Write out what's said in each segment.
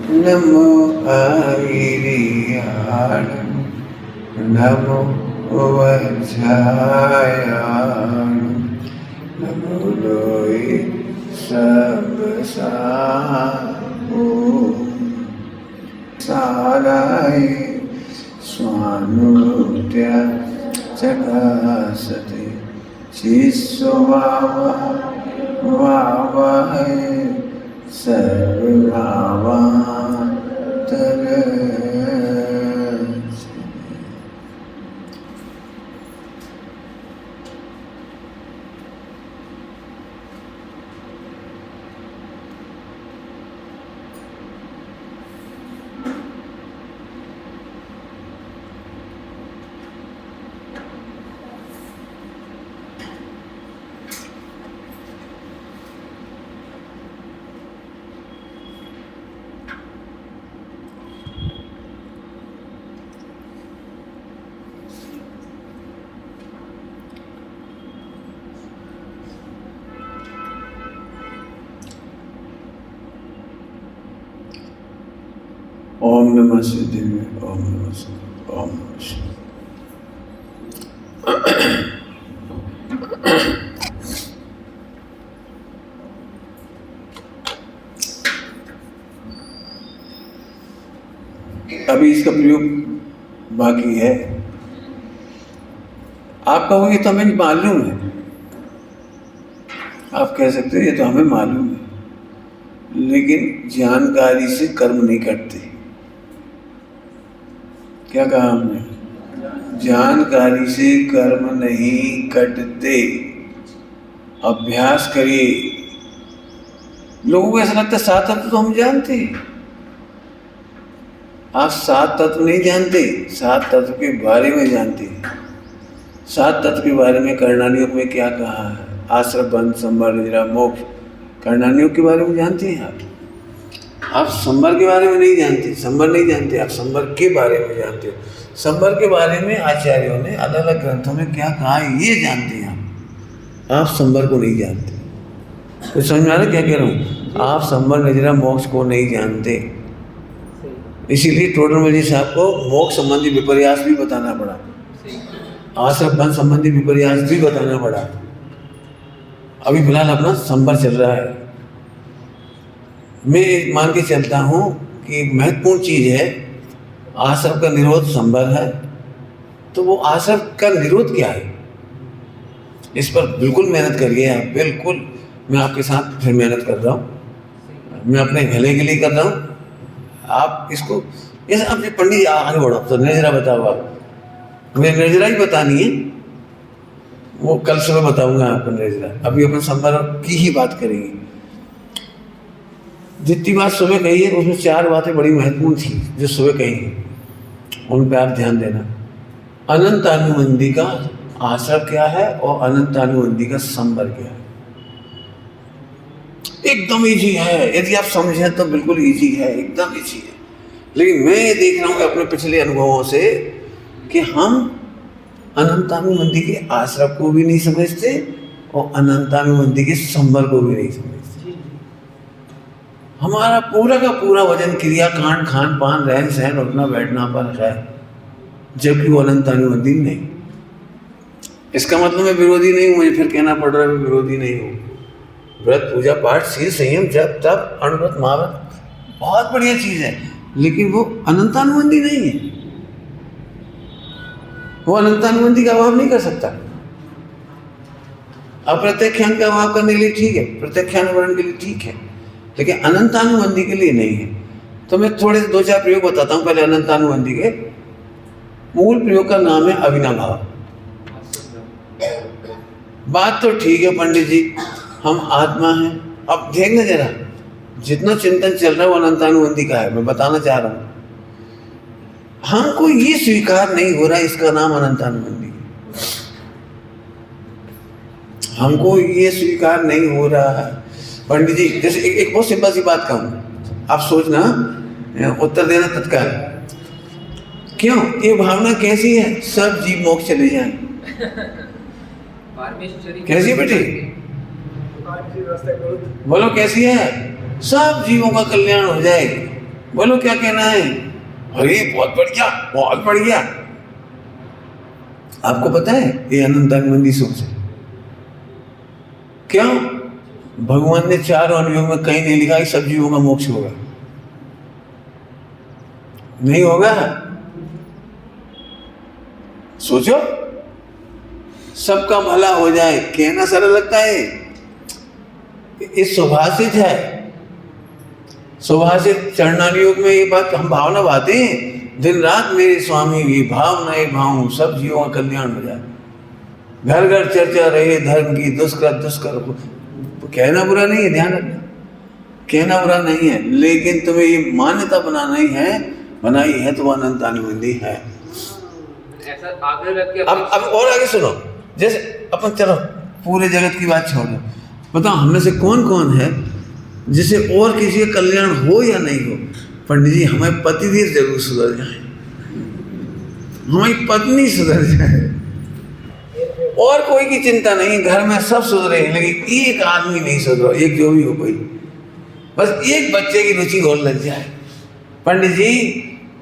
नमो आयरियाणं नमो वज्रायाणं नमो लोय सबसाओ साराय स्वानुत्या चकासते शिष्यवावा वावाय सर्वभावान्तरच्छ। ओम नमः शिवाय। ओम नमः शिवाय। ओम नमः शिवाय। अभी इसका प्रयोग बाकी है। आप कहोगे ये तो हमें मालूम है, आप कह सकते हो ये तो हमें मालूम है, लेकिन जानकारी से कर्म नहीं करते। क्या कहा हमने? जानकारी से कर्म नहीं कटते। अभ्यास करिए। लोगों को ऐसा लगता है सात तत्व तो हम जानते हैं। आप सात तत्व नहीं जानते, सात तत्व के बारे में जानते हैं। सात तत्व के बारे में करणानियोग में क्या कहा है? आश्रम, बंध, संवर, निद्रा, मोक्ष। करणानियोग के बारे में जानते हैं आप संवर के बारे में नहीं जानते। संवर नहीं जानते, आप संवर के बारे में जानते हो। संवर के बारे में आचार्यों ने अलग अलग ग्रंथों में क्या कहा है ये जानते हैं आप संवर को नहीं जानते। तो समझ में आ रहा क्या कह रहा हूँ? आप संवर, निद्रा, मोक्ष को नहीं जानते। इसीलिए टोडरमल जी साहब को मोक्ष संबंधी विपर्यास भी बताना पड़ा, आश्रम बंध संबंधी विपर्यास भी बताना पड़ा। अभी फिलहाल अपना संवर चल रहा है। मैं मान के चलता हूँ कि महत्वपूर्ण चीज़ है। आश्रम का निरोध संवर है, तो वो आश्रम का निरोध क्या है, इस पर बिल्कुल मेहनत करिए आप। बिल्कुल मैं आपके साथ फिर मेहनत कर रहा हूँ, मैं अपने भले के लिए कर रहा हूँ। आप इसको जैसे आपने पंडित जी आगे बढ़ो तो निर्जरा बताओ। आप मुझे निर्जरा ही बतानी है, वो कल सुबह बताऊंगा आपको निर्जरा। अभी अपन संवर की ही बात करेंगे। जितनी बात सुबह कही है उसमें चार बातें बड़ी महत्वपूर्ण थी जो सुबह कही है, उन पर आप ध्यान देना। अनंतानुबंधी का आश्रम क्या है और अनंतानुबंधी का संवर क्या है। एकदम इजी है, यदि आप समझें तो बिल्कुल इजी है, एकदम इजी है। लेकिन मैं ये देख रहा हूँ अपने पिछले अनुभवों से कि हम अनंतानुबंधी के आश्रम को भी नहीं समझते और अनंतानुबंधी के संवर को भी नहीं समझते। हमारा पूरा का पूरा वजन क्रिया कांड, खान पान, रहन सहन, उठना बैठना पर है, जबकि वो अनंतानुबंधी नहीं। इसका मतलब मैं विरोधी नहीं हूँ, मुझे फिर कहना पड़ रहा है मैं विरोधी नहीं हूँ। व्रत, पूजा पाठ, शील, संयम, जप, तप, अणुव्रत, महाव्रत बहुत बढ़िया चीज़ है, लेकिन वो अनंतानुबंधी नहीं है। वो अनंतानुबंधी का अभाव नहीं कर सकता। अप्रत्यक्षान का अभाव करने के लिए ठीक है, प्रत्यक्षानुवरण के लिए ठीक है, लेकिन अनंतानुबंधी के लिए नहीं है। तो मैं थोड़े से दो चार प्रयोग बताता हूँ। पहले अनंतानुबंधी के मूल प्रयोग का नाम है अविनाभाव। बात तो ठीक है पंडित जी, हम आत्मा हैं। अब देखना जरा, जितना चिंतन चल रहा है वो अनंतानुबंधी का है। मैं बताना चाह रहा हूँ हमको ये स्वीकार नहीं हो रहा, इसका नाम अनंतानुबंधी। हमको ये स्वीकार नहीं हो रहा है पंडित जी। जैसे एक बहुत सिंपल सी बात कहूँ, आप सोचना, उत्तर देना तत्काल। क्यों ये भावना कैसी है? सब जीव मोक्ष चले जाएं। कैसी है बेटी? बोलो कैसी है? सब जीवों का कल्याण हो जाए। बोलो क्या कहना है? अरे बहुत बढ़िया, बहुत बढ़िया। आपको पता है ये अनंतानंदी सोच है। क्यों? भगवान ने 4 अवयवों में कहीं नहीं लिखा कि सब जीवों का मोक्ष होगा। नहीं होगा। सोचो, सबका भला हो जाए, कहना सरल लगता है, ये सुभाषित है। सुभाषित चरणान योग में ये बात हम भावना बातें हैं, दिन रात मेरे स्वामी ये भावना ये भाव सब जीवों का कल्याण हो जाए। घर घर चर्चा रहे धर्म की, दुष्कर दुष्कर। कहना बुरा नहीं है, ध्यान रखना, कहना बुरा नहीं है, लेकिन तुम्हें ये मान्यता बनाई है तो अनंतानुबंधी है। ऐसा आगे रख के अब और आगे सुनो। जैसे अपन चलो पूरे जगत की बात छोड़ दो, बताओ हम में से कौन कौन है जिसे और किसी का कल्याण हो या नहीं हो? पंडित जी हमारे पतिदेव जरूर सुधर जाए, हमारी पत्नी सुधर जाए, और कोई की चिंता नहीं, घर में सब सुधरे, लेकिन एक आदमी नहीं सुधरो, एक जो भी हो कोई, बस एक बच्चे की रुचि और लग जाए। पंडित जी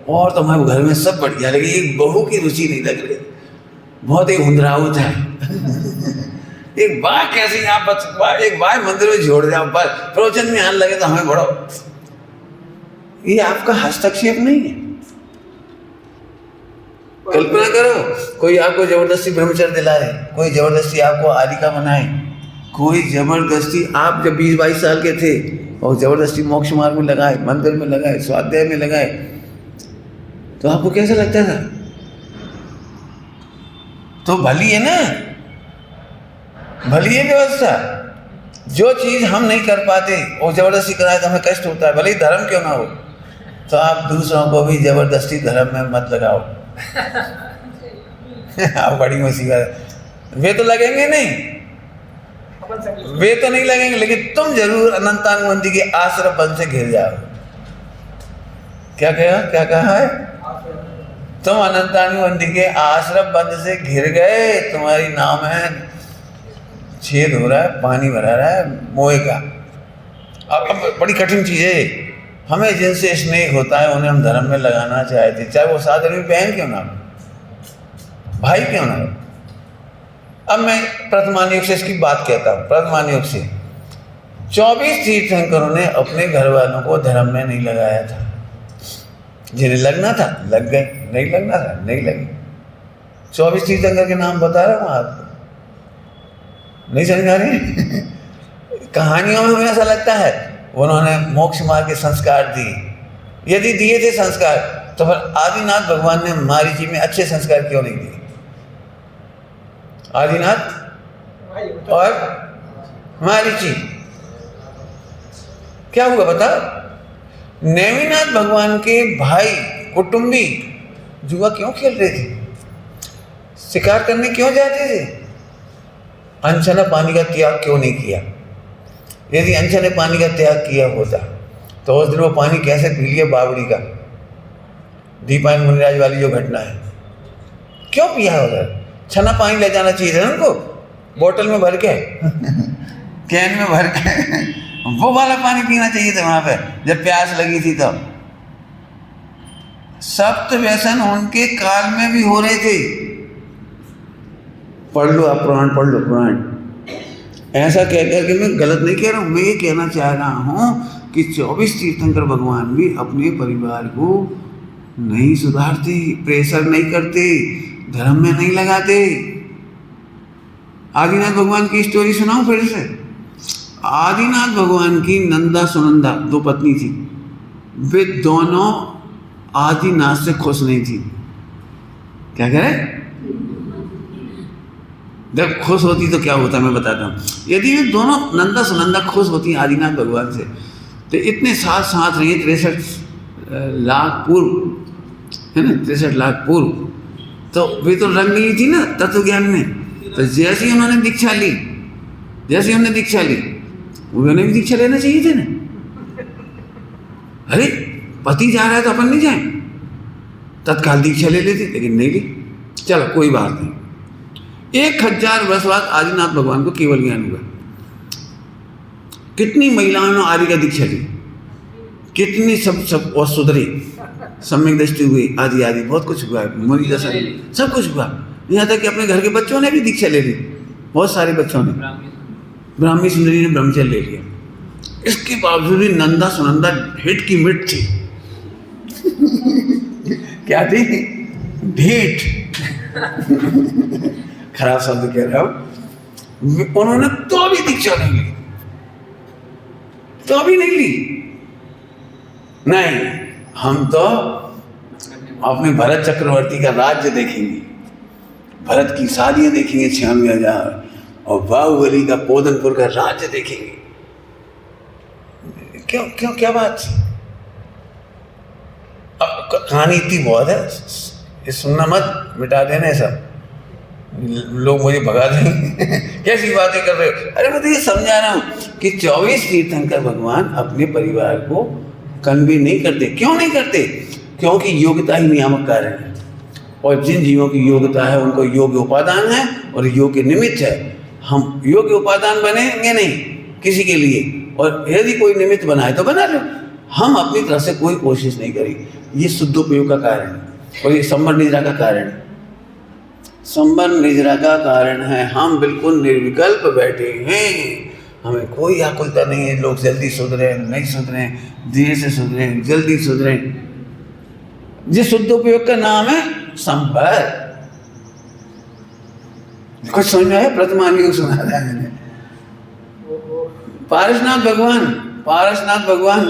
और तुम्हारे घर में सब बढ़िया, लेकिन एक बहू की रुचि नहीं लग रही, बहुत एक हुंदराउत है। एक बार कैसे आप एक बार मंदिर में जोड़ जाओ, बस प्रवचन में आने लगे तो हमें बढ़ो। ये आपका हस्तक्षेप नहीं है। कल्पना करो कोई आपको जबरदस्ती ब्रह्मचर्य दिलाए, कोई जबरदस्ती आपको आरिका बनाए, कोई जबरदस्ती आप जब 20-22 साल के थे और जबरदस्ती मोक्ष मार्ग में लगाए, मंदिर में लगाए, स्वाध्याय में लगाए, तो आपको कैसा लगता था? तो भली है ना, भली है व्यवस्था। जो चीज हम नहीं कर पाते और जबरदस्ती कराए तो हमें कष्ट होता है, भले ही धर्म क्यों ना हो। तो आप दूसरों को भी जबरदस्ती धर्म में मत लगाओ। आप बड़ी मुसीबत, वे तो लगेंगे नहीं, वे तो नहीं लगेंगे, लेकिन तुम जरूर अनंतानुबंधी के आश्रम बंध से घिर जाओ। क्या कहा है? तुम अनंतानुबंधी के आश्रम बंध से घिर गए, तुम्हारी नाम है छेद हो रहा है, पानी भरा रहा है मोह का। अब बड़ी कठिन चीज है। हमें जिनसे स्नेह होता है उन्हें हम धर्म में लगाना चाहते, चाहे वो साधर्मी बहन क्यों ना हो, भाई क्यों ना हो। अब मैं प्रथमान युग से इसकी बात कहता हूँ। प्रथमान युग से 24 तीर्थंकरों ने अपने घर वालों को धर्म में नहीं लगाया था। जिन्हें लगना था लग गए, नहीं लगना था नहीं लगे। 24 तीर्थंकर के नाम बता रहा हूँ आपको, नहीं समझ आ रही? कहानियों में हमें ऐसा लगता है उन्होंने मोक्ष मार्ग के संस्कार दिए। यदि दिए थे संस्कार तो फिर आदिनाथ भगवान ने मारीची में अच्छे संस्कार क्यों नहीं दिए? आदिनाथ और मारीची क्या हुआ बता? नेमिनाथ भगवान के भाई कुटुंबी जुआ क्यों खेल रहे थे? शिकार करने क्यों जाते थे? अंशना पानी का त्याग क्यों नहीं किया? यदि अंशा ने पानी का त्याग किया होता तो उस दिन वो पानी कैसे पी लिया बावड़ी का, दीपायन मुनिराज वाली जो घटना है, क्यों पिया होगा? छना पानी ले जाना चाहिए था उनको, बोतल में भर के कैन में भर के वो वाला पानी पीना चाहिए था वहां पे जब प्यास लगी थी। तब सप्त व्यसन उनके काल में भी हो रहे थे। पढ़ लो आप पुराण, पढ़ लो पुराण। ऐसा कह कर के मैं गलत नहीं कह रहा हूँ, मैं ये कहना चाह रहा हूँ कि 24 तीर्थंकर भगवान भी अपने परिवार को नहीं सुधारते, प्रेशर नहीं करते, धर्म में नहीं लगाते। आदिनाथ भगवान की स्टोरी सुनाऊं फिर से। आदिनाथ भगवान की नंदा सुनंदा 2 पत्नी थी, वे दोनों आदिनाथ से खुश नहीं थी। क्या कह रहे? जब खुश होती तो क्या होता मैं बताता हूँ। यदि वे दोनों नंदा सुनंदा खुश होती आदिनाथ भगवान से तो इतने साथ रहिए 63 लाख पूर्व, है ना, 63 लाख पूर्व, तो वे तो रंग गई थी ना तत्व ज्ञान में। तो जैसे ही उन्होंने दीक्षा ली, उन्हें भी दीक्षा लेना चाहिए थे ना। अरे पति जा रहा है तो अपन नहीं जाए, तत्काल दीक्षा ले लेते, लेकिन नहीं ली। चलो कोई बात नहीं। 1000 वर्ष बाद आदिनाथ भगवान को केवल ज्ञान हुआ। कितनी महिलाओं ने आर्य का दीक्षा ली? कितनी सब और सुधरी, सम्यक दृष्टि हुई, आदि आदि बहुत कुछ हुआ, मुनि दशा, सब कुछ हुआ। यहाँ तक कि अपने घर के बच्चों ने भी दीक्षा ले ली, बहुत सारे बच्चों ने। ब्राह्मी सुंदरी ने ब्रह्मचर्य ले लिया। इसके बावजूद भी नंदा सुनंदा हिट की मिट थी। क्या थी? ढीठ। खराब शब्द कह रहा हूं। उन्होंने तो भी दीक्षा नहीं ली, तो भी नहीं ली। नहीं, हम तो अपने भरत चक्रवर्ती का राज्य देखेंगे, भरत की शादियां देखेंगे 96,000, और बाहुबली का पोदनपुर का राज्य देखेंगे। क्यों क्यों क्या बात थी? अब कहानी इतनी बहुत है, ये सुनना मत, मिटा देना सब, लोग मुझे भगा देंगे। कैसी बातें कर रहे हो? अरे मैं तो ये समझा रहा हूं कि 24 तीर्थंकर भगवान अपने परिवार को कन्वे नहीं करते। क्यों नहीं करते? क्योंकि योग्यता ही नियामक कारण है, और जिन जीवों की योग्यता है उनको योग्य उपादान है और योग्य निमित्त है। हम योग्य उपादान बनेंगे नहीं किसी के लिए, और यदि कोई निमित्त बनाए तो बना लो। हम अपनी तरफ से कोई कोशिश नहीं करेंगे। ये शुद्धोपयोग का कारण है, और ये संबर निद्रा का कारण है। संबर निद्रा का कारण है। हम बिल्कुल निर्विकल्प बैठे हैं, हमें कोई आकुलता नहीं है। लोग जल्दी सुधरे, नहीं सुधरे, देर से सुधरे, जल्दी सुधरे। जिस शुद्धोपयोग का नाम है संबर। कुछ समझ में आया? प्रतिमान योग सुना था मैंने। पारसनाथ भगवान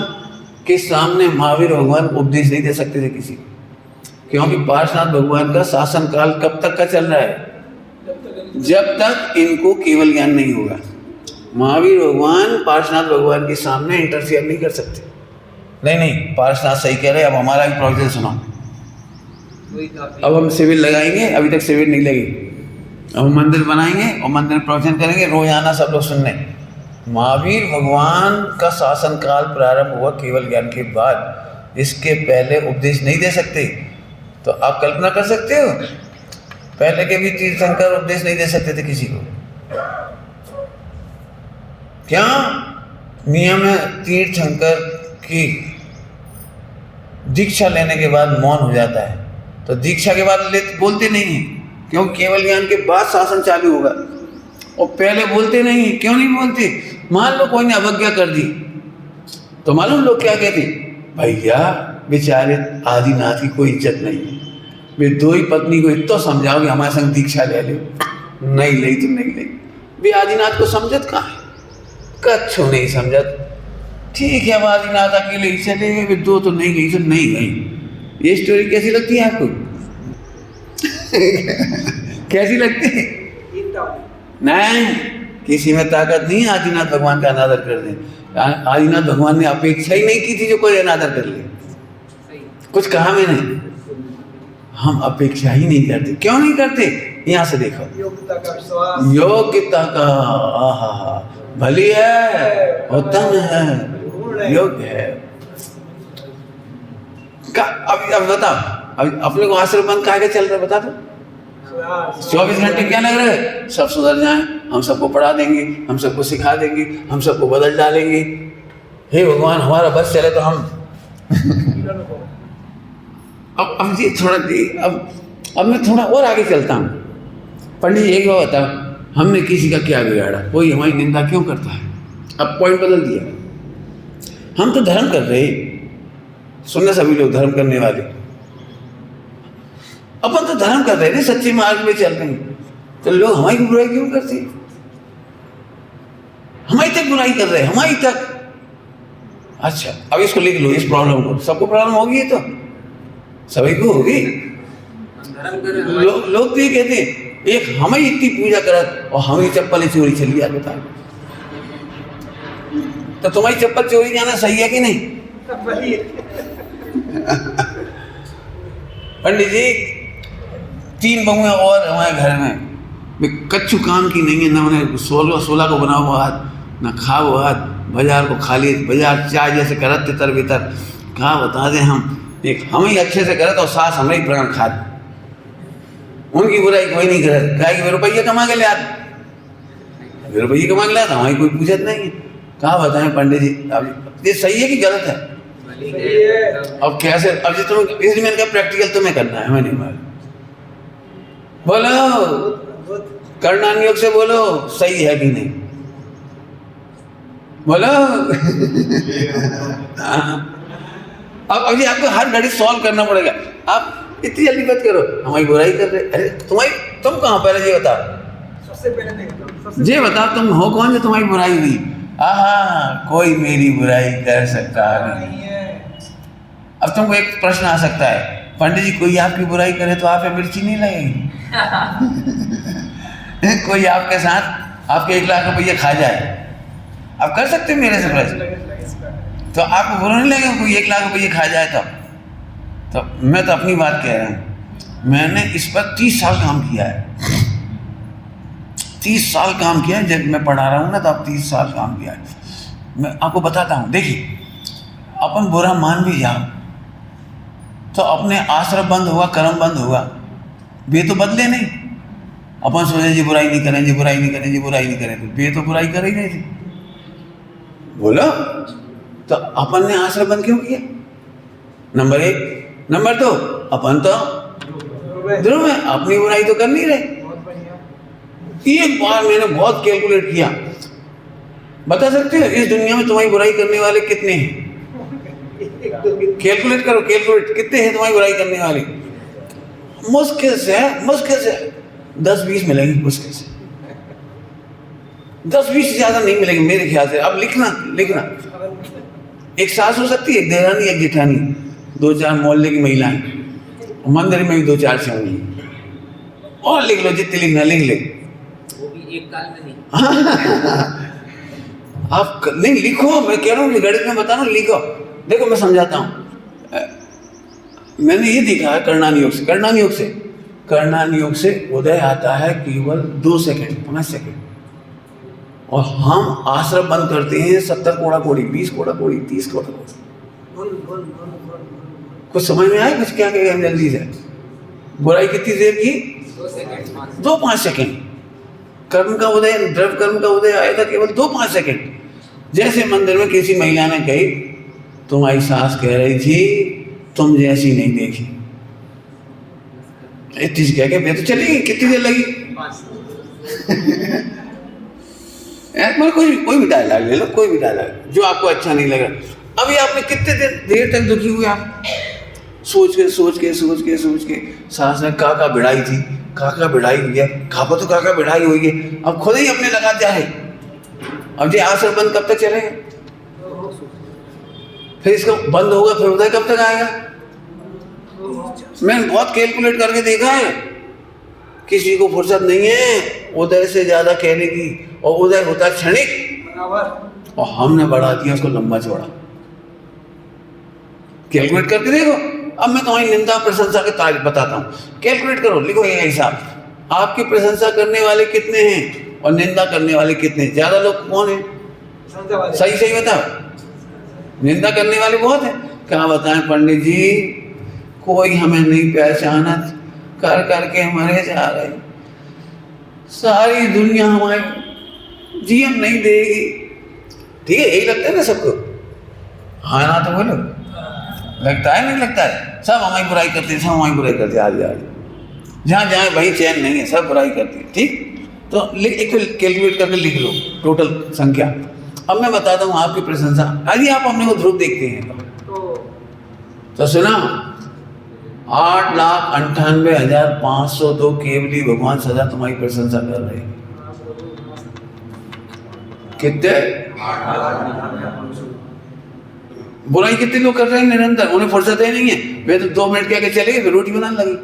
के सामने महावीर भगवान उपदेश नहीं दे सकते थे किसी को, क्योंकि पारसनाथ भगवान का शासन काल कब तक का चल रहा है? जब तक इनको केवल ज्ञान नहीं होगा। महावीर भगवान पारसनाथ भगवान के सामने इंटरफियर नहीं कर सकते। नहीं, पारसनाथ सही कह रहे हैं। अब हमारा भी प्रोजेक्ट सुनो। अब हम शिविर लगाएंगे, अभी तक शिविर नहीं लगी। अब मंदिर बनाएंगे और मंदिर प्रवचन करेंगे, रोज आना सब लोग सुनने। महावीर भगवान का शासन काल प्रारंभ हुआ केवल ज्ञान के बाद, इसके पहले उपदेश नहीं दे सकते। तो आप कल्पना कर सकते हो, पहले के भी तीर्थंकर उपदेश नहीं दे सकते थे किसी को। क्या नियम है? तीर्थंकर की दीक्षा लेने के बाद मौन हो जाता है, तो दीक्षा के बाद बोलते नहीं है, क्योंकि केवल ज्ञान के बाद शासन चालू होगा। और पहले बोलते नहीं, क्यों नहीं बोलते? मान लो कोई ने अवज्ञा कर दी, तो मालूम लोग क्या कहते? भैया बेचारे आदिनाथ की कोई इज्जत नहीं है, वे दो ही पत्नी को इतना समझाओ कि हमारे संग दीक्षा ले लो, नहीं ले तो नहीं ले। वे आदिनाथ को समझत कहाँ है? कच्छो नहीं समझत। ठीक है, अब आदिनाथ अकेले ही चले गए, वे दो तो नहीं गई तो नहीं गई। ये स्टोरी कैसी लगती है आपको? कैसी लगती है? नहीं, किसी में ताकत नहीं है आदिनाथ भगवान का अनादर कर दें। आदिनाथ भगवान ने अपेक्षा ही नहीं की थी जो कोई अनादर कर ले। कुछ कहा मैंने? हम अपेक्षा ही नहीं करते। क्यों नहीं करते? यहाँ से देखो, योग्यता का विश्वास, योग्यता का, आहा भली है, उत्तम है, योग्य है। अब बताओ, अब अपने को आश्रम बंद काहे चल रहा है? बता दो। 24 घंटे क्या लग रहा है? सब सुधर जाएं, हम सबको पढ़ा देंगे, हम सबको सिखा देंगे, हम सबको बदल डालेंगे। हे भगवान, हमारा बस चले तो हम अब ये थोड़ा अब मैं थोड़ा और आगे चलता हूँ। पंडित जी एक बात बताओ, हमने किसी का क्या बिगाड़ा? कोई हमारी निंदा क्यों करता है? अब पॉइंट बदल दिया। हम तो धर्म कर रहे, सुनना सभी लोग धर्म करने वाले, अपन तो धर्म कर रहे हैं, सच्चे मार्ग में चल रहे हैं, तो लोग हमारी बुराई क्यों करते? हमारी तक बुराई कर रहे हैं, हमारी तक। अच्छा, अब इसको लिख लो, इस प्रॉब्लम को। सबको प्रॉब्लम होगी, तो सभी को होगी। लोग तो ये कहते हैं, एक हमें इतनी पूजा करत और हमें चप्पल चोरी चली यार, बता। तो तुम्हारी चप्पल चोरी जाना सही है कि नहीं? पंडित जी, 3 बहुएं और हमारे घर में कच्चू काम की नहीं है, ना उन्हें 16 को बना हुआ हाथ, ना खा हुआ हाथ, बाजार को खाली, बाजार चाय जैसे करत तितर बितर। कहाँ बता दें हम, एक हम ही अच्छे से करत और सास हमें ही प्राण खात। उनकी बुराई कोई नहीं करत, कहा कि रुपये कमा के ले आते, रुपये कमा के ले आता, हमारी कोई पूछत नहीं है। कहाँ बताएं पंडित जी, अब ये सही है कि गलत है? अब कैसे, अब जो तुम इसलिए मैंने कहा प्रैक्टिकल तुम्हें करना है, हमें नहीं मालूम। बोलो कर्णान योग से बोलो सही है कि नहीं, बोलो। अब ये आपको हर घड़ी सॉल्व करना पड़ेगा। आप इतनी जल्दी मत करो, हमारी बुराई कर रहे, अरे तुम कहाँ, पहले ये बताओ, सबसे पहले ये बताओ तुम हो कौन जो तुम्हारी बुराई हुई? कोई मेरी बुराई कर सकता नहीं। अब तुमको एक प्रश्न आ सकता है, पंडित जी कोई आपकी बुराई करे तो आप पे मिर्ची नहीं लगेगी? कोई आपके साथ आपके 1 लाख रुपये खा जाए, आप कर सकते हो मेरे से प्रश्न? तो आपको बुरा नहीं लगेगा कोई 1 लाख रुपये खा जाए? तो मैं तो अपनी बात कह रहा हूँ, मैंने इस पर 30 साल काम किया है, 30 साल काम किया है। जब मैं पढ़ा रहा हूँ ना, तो अब 30 साल काम किया है। मैं आपको बताता हूँ, देखिए अपन बुरा मान भी जाओ तो अपने आश्रम बंद होगा, कर्म बंद होगा, वे तो बदले नहीं। अपन सोचे जी बुराई नहीं करें, जी बुराई नहीं करें, जी बुराई नहीं करें, तो वे तो बुराई कर ही नहीं थी, बोलो। तो अपन ने आश्रम बंद क्यों किया? नंबर 1। नंबर 2, अपन तो ध्रुव है, अपनी बुराई तो कर नहीं रहे। एक बार मैंने बहुत कैलकुलेट किया, बता सकते हो इस दुनिया में तुम्हारी बुराई करने वाले कितने हैं? कैलकुलेट करो, कैलकुलेट कितने हैं तुम्हारी बुराई करने वाले? मुश्किल से 10-20 मिलेंगे, मुश्किल से 10-20 से ज्यादा नहीं मिलेंगे मेरे ख्याल से। अब लिखना, एक सास हो सकती है, एक देरानी, एक जेठानी, 2-4 मोहल्ले की महिलाएं, मंदिर में भी 2-4 से होंगी, और लिख लो जितने लिखना लिख ले। वो भी एक काल में नहीं। आप नहीं लिखो, मैं कह रहा हूँ गणित में बता रहा हूँ, लिखो। देखो मैं समझाता हूँ, मैंने ये देखा है कर्णान योग से उदय आता है केवल 2 सेकंड, 5 सेकंड, और हम आश्रम बंद करते हैं 70 कोड़ा कोड़ी, 20 कोड़ा कोड़ी, 30 कोड़ा कोड़ी। कुछ समझ में आया? कुछ क्या कहेगा जल्दी से? बुराई कितनी देर की? 2-5 सेकंड। कर्म का उदय, द्रव्य कर्म का उदय आया था केवल 2-5 सेकंड। जैसे मंदिर में किसी महिला ने कही, तुम्हारी सास कह रही थी तुम जैसी नहीं देखी, इतनी कह के मैं तो चली गई। कितनी देर लगी? कोई भी डायलॉग ले लो, कोई भी डायलॉग जो आपको अच्छा नहीं लगा। अभी आपने कितने देर तक दुखी हुए? आप सोच के सास ने काका भिड़ाई थी, काका भिड़ाई हो गया, खापा तो काका भिड़ाई हो गई, अब खुद ही अपने लगा जाए। अब ये आश्रम बंद कब तक चलेगा? फिर इसका बंद होगा, फिर उदय कब तक आएगा? मैंने बहुत कैलकुलेट करके देखा है, किसी को फुर्सत नहीं है उदय से ज्यादा कहने की, और उदय होता क्षणिक, और हमने बढ़ा दिया उसको लंबा चौड़ा। कैलकुलेट करके देखो। अब मैं तुम्हारी निंदा प्रशंसा के तारीफ बताता हूँ, कैलकुलेट करो, लिखो ये हिसाब। आपकी प्रशंसा करने वाले कितने हैं और निंदा करने वाले कितने? ज्यादा लोग कौन है? सही बताओ। निंदा करने वाले बहुत है। क्या बताएं पंडित जी, कोई हमें नहीं पहचाना, कर करके मरे जा रहे, सारी दुनिया हमारे जीवन नहीं देगी। ठीक है, यही लगता है ना सबको? हाँ ना, तो बोलो, लगता है नहीं लगता है? सब हमारी बुराई करते हैं, सब हमारी बुराई करते हैं। आज जहाँ जाए वहीं चैन नहीं है, सब बुराई करते हैं। ठीक, तो एक तो कैलकुलेट करके लिख लो टोटल संख्या। अब मैं बताता हूँ आपकी प्रशंसा। यदि आप अपने को ध्रुव देखते हैं तो सुना, 8,98,502 केवली भगवान सदा तुम्हारी प्रशंसा कर रहे हैं। कितने? बुराई कितने लोग कर रहे हैं निरंतर, उन्हें फुर्सत ही नहीं है। वे तो 2 मिनट के चले गए, फिर रोटी बनाने लगे,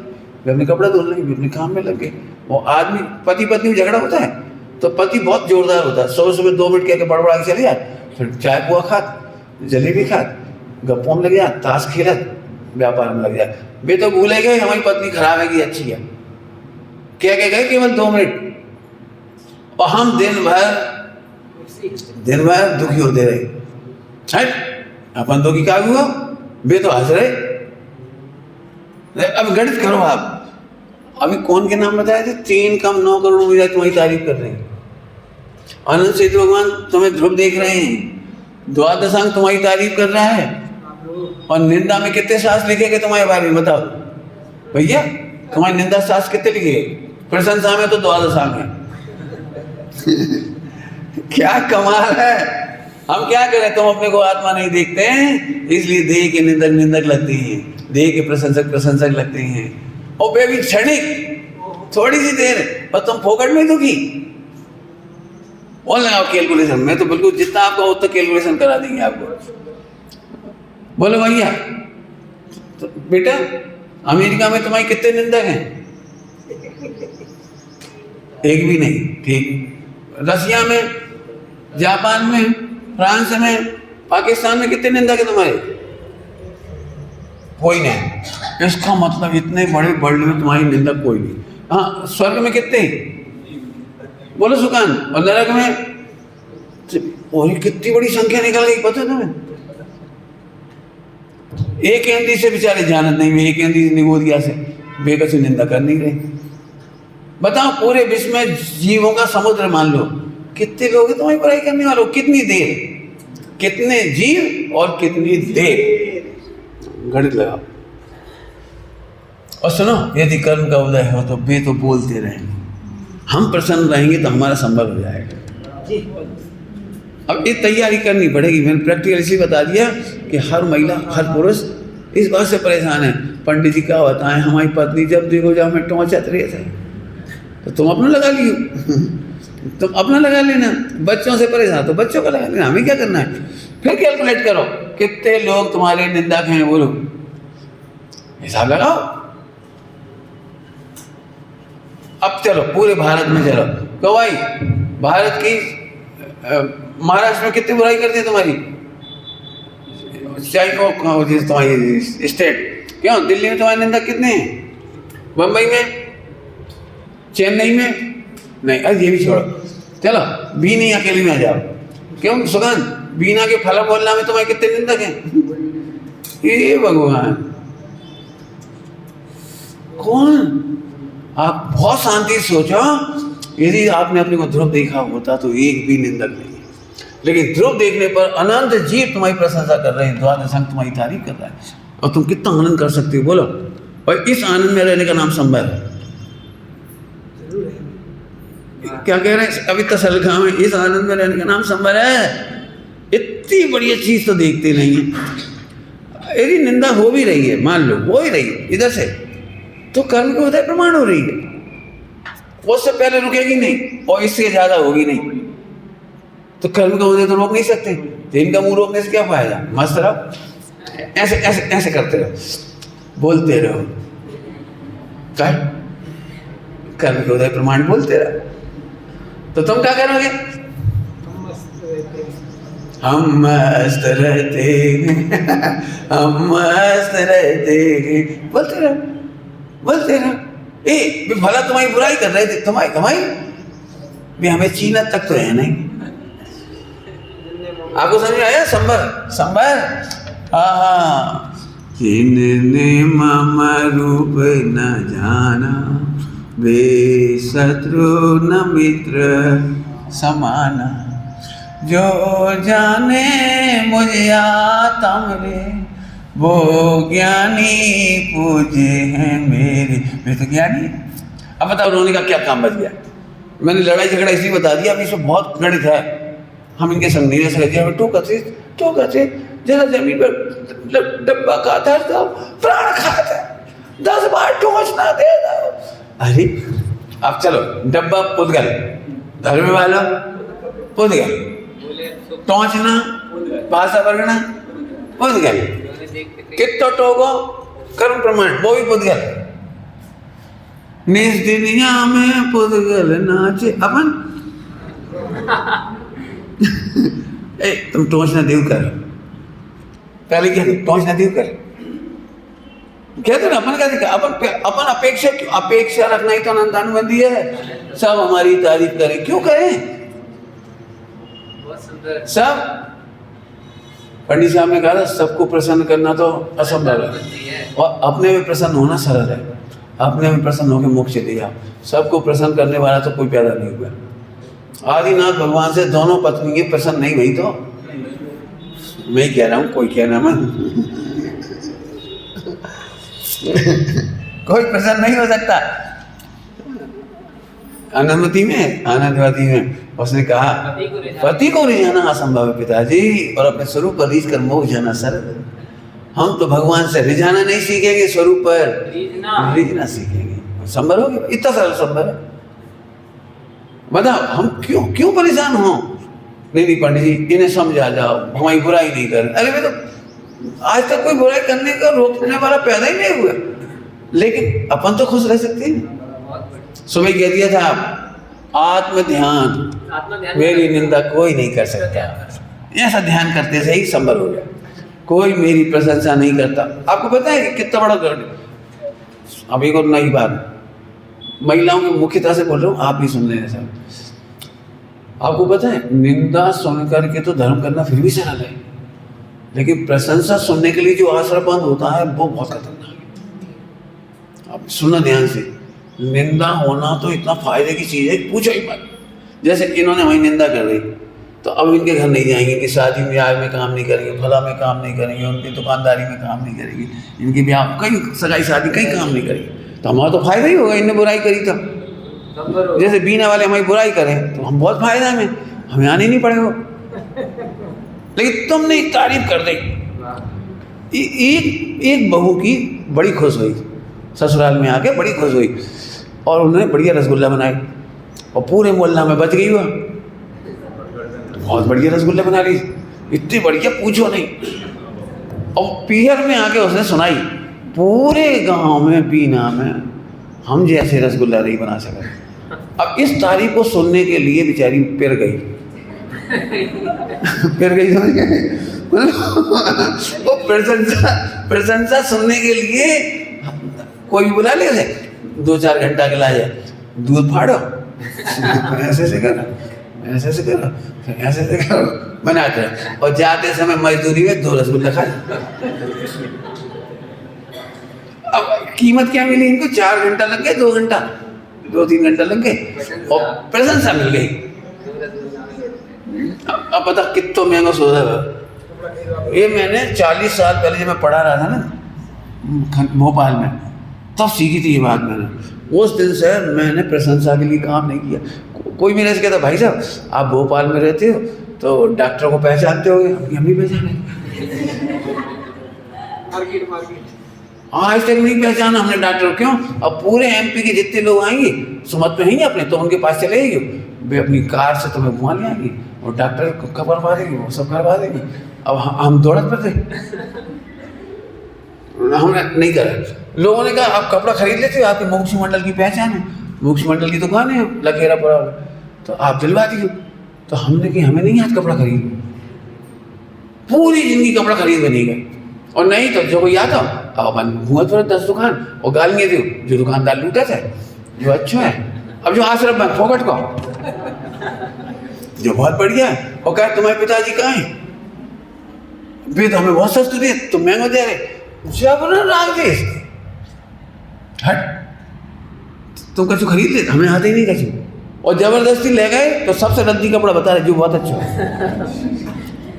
फिर अपने कपड़ा धोने लगे, फिर अपने काम में लग गए। वो आदमी पति पत्नी में झगड़ा होता है तो पति बहुत जोरदार होता है, सुबह 2 मिनट के बड़बड़ा के चले जाए, फिर चाय पुआ खात, जलेबी खात, गप्पों में लग जाए, ताश खेलत, व्यापार में लग जाए। वे तो भूले गए हमारी पत्नी खराब है कि अच्छी है, क्या कह गए केवल 2 मिनट, और हम दिन भर दुखी होते रहे। अपन दुखी क्या हुआ? वे तो हंस रहे। अब गणित करो आप, अभी कौन के नाम बताए थे? 3 कम 9 करोड़ मुझे तुम्हारी तारीफ कर रहे हैं। अनंत सेतु भगवान तुम्हें ध्रुव देख रहे हैं, द्वादशांग तुम्हारी तारीफ कर रहा है। और निंदा में कितने शास्त्र लिखे गए तुम्हारे बारे में बताओ भैया? तुम्हारी निंदा शास्त्र कितने लिखे? प्रशंसा में तो 12 में। क्या कमाल है। हम क्या करें, तुम अपने को आत्मा नहीं देखते हैं, इसलिए देह के निंदक निंदक लगते हैं, देह के प्रशंसक प्रशंसक लगते हैं। और वे भी क्षणिक, थोड़ी सी देर, और तुम फोकट में दुखी। और लगाओ कैलकुलेशन, मैं तो बिल्कुल जितना आपका उतना कैलकुलेशन करा देंगे आपको। बोलो भैया, तो बेटा अमेरिका में तुम्हारी कितने निंदक हैं? एक भी नहीं। ठीक। रसिया में, जापान में, फ्रांस में, पाकिस्तान में कितने निंदक हैं तुम्हारे? कोई नहीं। इसका मतलब इतने बड़े वर्ल्ड में तुम्हारी निंदक कोई नहीं। हाँ, स्वर्ग में कितने? बोलो सुकान। और नरक में और कितनी बड़ी संख्या निकल गई, पता तुम्हें? एक एंदी से बेचारे जानत नहीं, वे एक एंदी निगोदिया से बेकसी निंदा कर नहीं रहे। बताओ, पूरे विश्व में जीवों का समुद्र मान लो, कितने लोग हैं तुम्हारी बुराई करने वालों? कितनी देर, कितने जीव और कितनी देर, गणित लगाओ। और सुनो, यदि कर्म का उदय हो तो वे तो बोलते रहेंगे, हम प्रसन्न रहेंगे तो हमारा संभव हो जाएगा। अब ये तैयारी करनी पड़ेगी। मैंने प्रैक्टिकल इसी बता दिया कि हर महिला, हर पुरुष इस बात से परेशान है। पंडित जी क्या बताएं, हमारी पत्नी जब देखो जब हमें टोंचत रहे थे, तो तुम अपना लगा लियो, तुम अपना लगा लेना। बच्चों से परेशान तो बच्चों का लगा लेना, हमें क्या करना है? फिर कैलकुलेट करो कितने लोग तुम्हारे निंदक हैं, बोलो, हिसाब लगाओ। अब चलो पूरे भारत में चलो, तो भाई भारत की महाराष्ट्र में कितनी बुराई करती है तुम्हारी? चाहे को तुम्हारी स्टेट, क्यों दिल्ली में तुम्हारे निंदक कितने हैं? बम्बई में, चेन्नई में नहीं, अरे ये भी छोड़ो, चलो बीनी अकेले में आ जाओ। क्यों सुगंध, बीना के फला मोहल्ला में तुम्हारे कितने निंदक हैं? ये भगवान, कौन? आप बहुत शांति से सोचो, यदि आपने अपने को ध्रुव देखा होता तो एक भी निंदक नहीं है। लेकिन ध्रुव देखने पर अनंत जीव तुम्हारी प्रशंसा कर रहे हैं, द्वादश अंग तुम्हारी तारीफ कर रहा है, और तुम कितना आनंद कर सकते हो, बोलो। और इस आनंद में रहने का नाम संभव है। क्या कह रहे हैं अभी तसलखा में, इस आनंद में रहने का नाम संभव है। इतनी बढ़िया चीज तो देखते नहीं है। यदि निंदा हो भी रही है, मान लो हो ही रही है इधर से, तो कर्म के उदय प्रमाण हो रही है, उससे पहले रुकेगी नहीं और इससे ज्यादा होगी नहीं। तो कर्म का उदय तो रोक नहीं सकते, तो इनका मुंह रोकने से क्या फायदा? मस्त रहो, ऐसे ऐसे ऐसे करते रहो, बोलते रहो, क्या कर्म के उदय प्रमाण बोलते रहो। तो तुम क्या करोगे? हम मस्त रहते हैं, हम मस्त रहते हैं, बोलते रहो, बोलते रहो। ए भला तुम्हारी बुराई कर रहे थे, तुम्हारी भी हमें चीना तक तो है नहीं। आपको समझ में आया? संबर हाँ, जिनने मम रूप न जाना, वे शत्रु न मित्र समाना, जो जाने मुझे आत्म रे, वो ज्ञानी पूजे हैं मेरे। मैं तो ज्ञानी। अब बताओ रोने का क्या काम बच गया? मैंने लड़ाई झगड़ा इसलिए बता दिया, अभी इसमें बहुत गणित है, हम इनके संग नहीं रह सकते। टोकते जरा जमीन पर डब्बा खाता था, प्राण खाता, 10 बार टोचना दे दो। अरे अब चलो, डब्बा पुदगल, धर्म वाला पुदगल, टोचना, भाषा वर्गना पुदगल, कितो टोगो कर्म प्रमाण, वो भी पुदगल। निज दुनिया में पुदगल नाचे अपन। ए तुम टोचना देव कर, पहले क्या टोचना देव कर, कहते ना अपन क्या अपन अपेक्षा रखना ही तो अनंतानुबंधी है। सब हमारी तारीफ करें, क्यों करें? सब पंडित साहब ने कहा था सबको प्रसन्न करना तो असंभव है, और अपने में प्रसन्न होना सरल है। अपने में प्रसन्न होकर मोक्ष चले जाओ। सबको प्रसन्न करने वाला तो कोई पैदा नहीं हुआ। आदिनाथ भगवान से दोनों पत्नी प्रसन्न नहीं हुई, तो मैं कह रहा हूँ, कोई कहना मत। कोई प्रसन्न नहीं हो सकता। आनंदवती में उसने कहा पति को रिझाना असंभव है पिताजी, और अपने स्वरूप पर रीझ कर मोह जाना सरल। हम तो भगवान से रिझाना नहीं सीखेंगे, स्वरूप पर रीझना सीखेंगे। संभव हो गया, इतना सरल संभव है। बताओ हम क्यों परेशान हो? नहीं पंडित जी, इन्हें समझा जाओ, हमारी बुराई नहीं कर। अरे भाई, तो आज तक कोई बुराई करने का रोकने वाला पैदा ही नहीं हुआ, लेकिन अपन तो खुश रह सकते हैं। सुबह कह दिया था आत्म ध्यान, मेरी निंदा कोई नहीं कर सकता। ऐसा ध्यान करते से ही संभव हो गया। कोई मेरी प्रशंसा नहीं करता। आपको पता है कि कितना बड़ा गढ़। अब एक और नई बात, महिलाओं की मुख्यता से बोल रहा हूँ, आप भी सुन लेना सर। आपको पता है, निंदा सुन करके तो धर्म करना फिर भी सरल है, लेकिन प्रशंसा सुनने के लिए जो आश्रमबंद होता है वो बहुत खतरनाक है। आप सुनना ध्यान से, निंदा होना तो इतना फायदे की चीज़ है, पूछो ही मत। जैसे इन्होंने हमारी निंदा कर दी, तो अब इनके घर नहीं जाएंगे कि शादी ब्याह में काम नहीं करेंगे, फला में काम नहीं करेंगे, उनकी दुकानदारी में काम नहीं करेंगे, इनकी ब्याह कहीं सगाई शादी कहीं काम नहीं करेंगे, तो हमारा तो फायदा ही होगा। इनने बुराई करी तो जैसे बीना वाले हमारी बुराई करें तो हम बहुत फायदा है, हमें आने नहीं पड़ेगा। लेकिन तुमने एक तारीफ कर दी। एक बहू की बड़ी खुश हुई, ससुराल में आके बड़ी खुश हुई, और उन्होंने बढ़िया रसगुल्ला बनाए और पूरे मोहल्ला में बच गई। हुआ बहुत बढ़िया रसगुल्ला बना ली, इतनी बढ़िया पूछो नहीं। और पीहर में आके उसने सुनाई पूरे गांव में, बीना में हम जैसे रसगुल्ला नहीं बना सके। अब इस तारीफ को सुनने के लिए बेचारी पिर गई समझ गए? वो प्रशंसा सुनने के लिए कोई भी बुला ले उसे, 2-4 घंटा के लाए, दूध फाड़ो, ऐसे से करो, ऐसे से करो, ऐसे से करो, बनाते हैं। और जाते समय मजदूरी में 2 रसगुल्ला खा। अब कीमत क्या मिली इनको? 4 घंटा लग गए, 2 घंटा, 2-3 घंटा लग गए, और प्रशंसा मिल गई। अब पता कितना महंगा सौदा था ये। मैंने 40 साल पहले जब मैं पढ़ा रहा था ना भोपाल में, तब सीखी थी ये बात मैंने। उस दिन से मैंने प्रशंसा के लिए काम नहीं किया। कोई मेरे से कहता भाई साहब आप भोपाल में रहते हो तो डॉक्टर को पहचानते होगे? हम भी पहचाने, आज तक नहीं पहचाना हमने डॉक्टर। क्यों? अब पूरे एमपी के जितने लोग आएंगे, सुमत में ही अपने, तो उनके पास चले जाएंगे, वे अपनी कार से तुम्हें घुमा ले आएंगे और डॉक्टर को करवा देंगे, वो सब करवा देंगे। अब हम दौड़त पर थे, हमने नहीं करा। लोगों ने कहा आप कपड़ा खरीद लेते हो, आपके मोक्षी मंडल की पहचान है, मोक्षी मंडल की दुकान है लखेरा पड़ा, तो आप दिलवा दीजिए। तो हमने कि हमें नहीं याद कपड़ा खरीद, पूरी जिंदगी कपड़ा खरीद में नहीं गए। और नहीं तो जो कोई आता अब अपन घूमत फिर 10 दुकान और गालियाँ दो, जो दुकानदार लूटा था जो अच्छा है। अब जो आश्रम में फोकट को जो बहुत बढ़िया है, और कहा तुम्हारे पिताजी कहाँ हैं? वे तो हमें बहुत सस्ते दिए, तुम महंगा दे रहे। जब ना राजेश हट, तुम कचू खरीद ले, हमें आते ही नहीं कचू, और जबरदस्ती ले गए तो सबसे रद्दी कपड़ा बता रहे जो बहुत अच्छा है,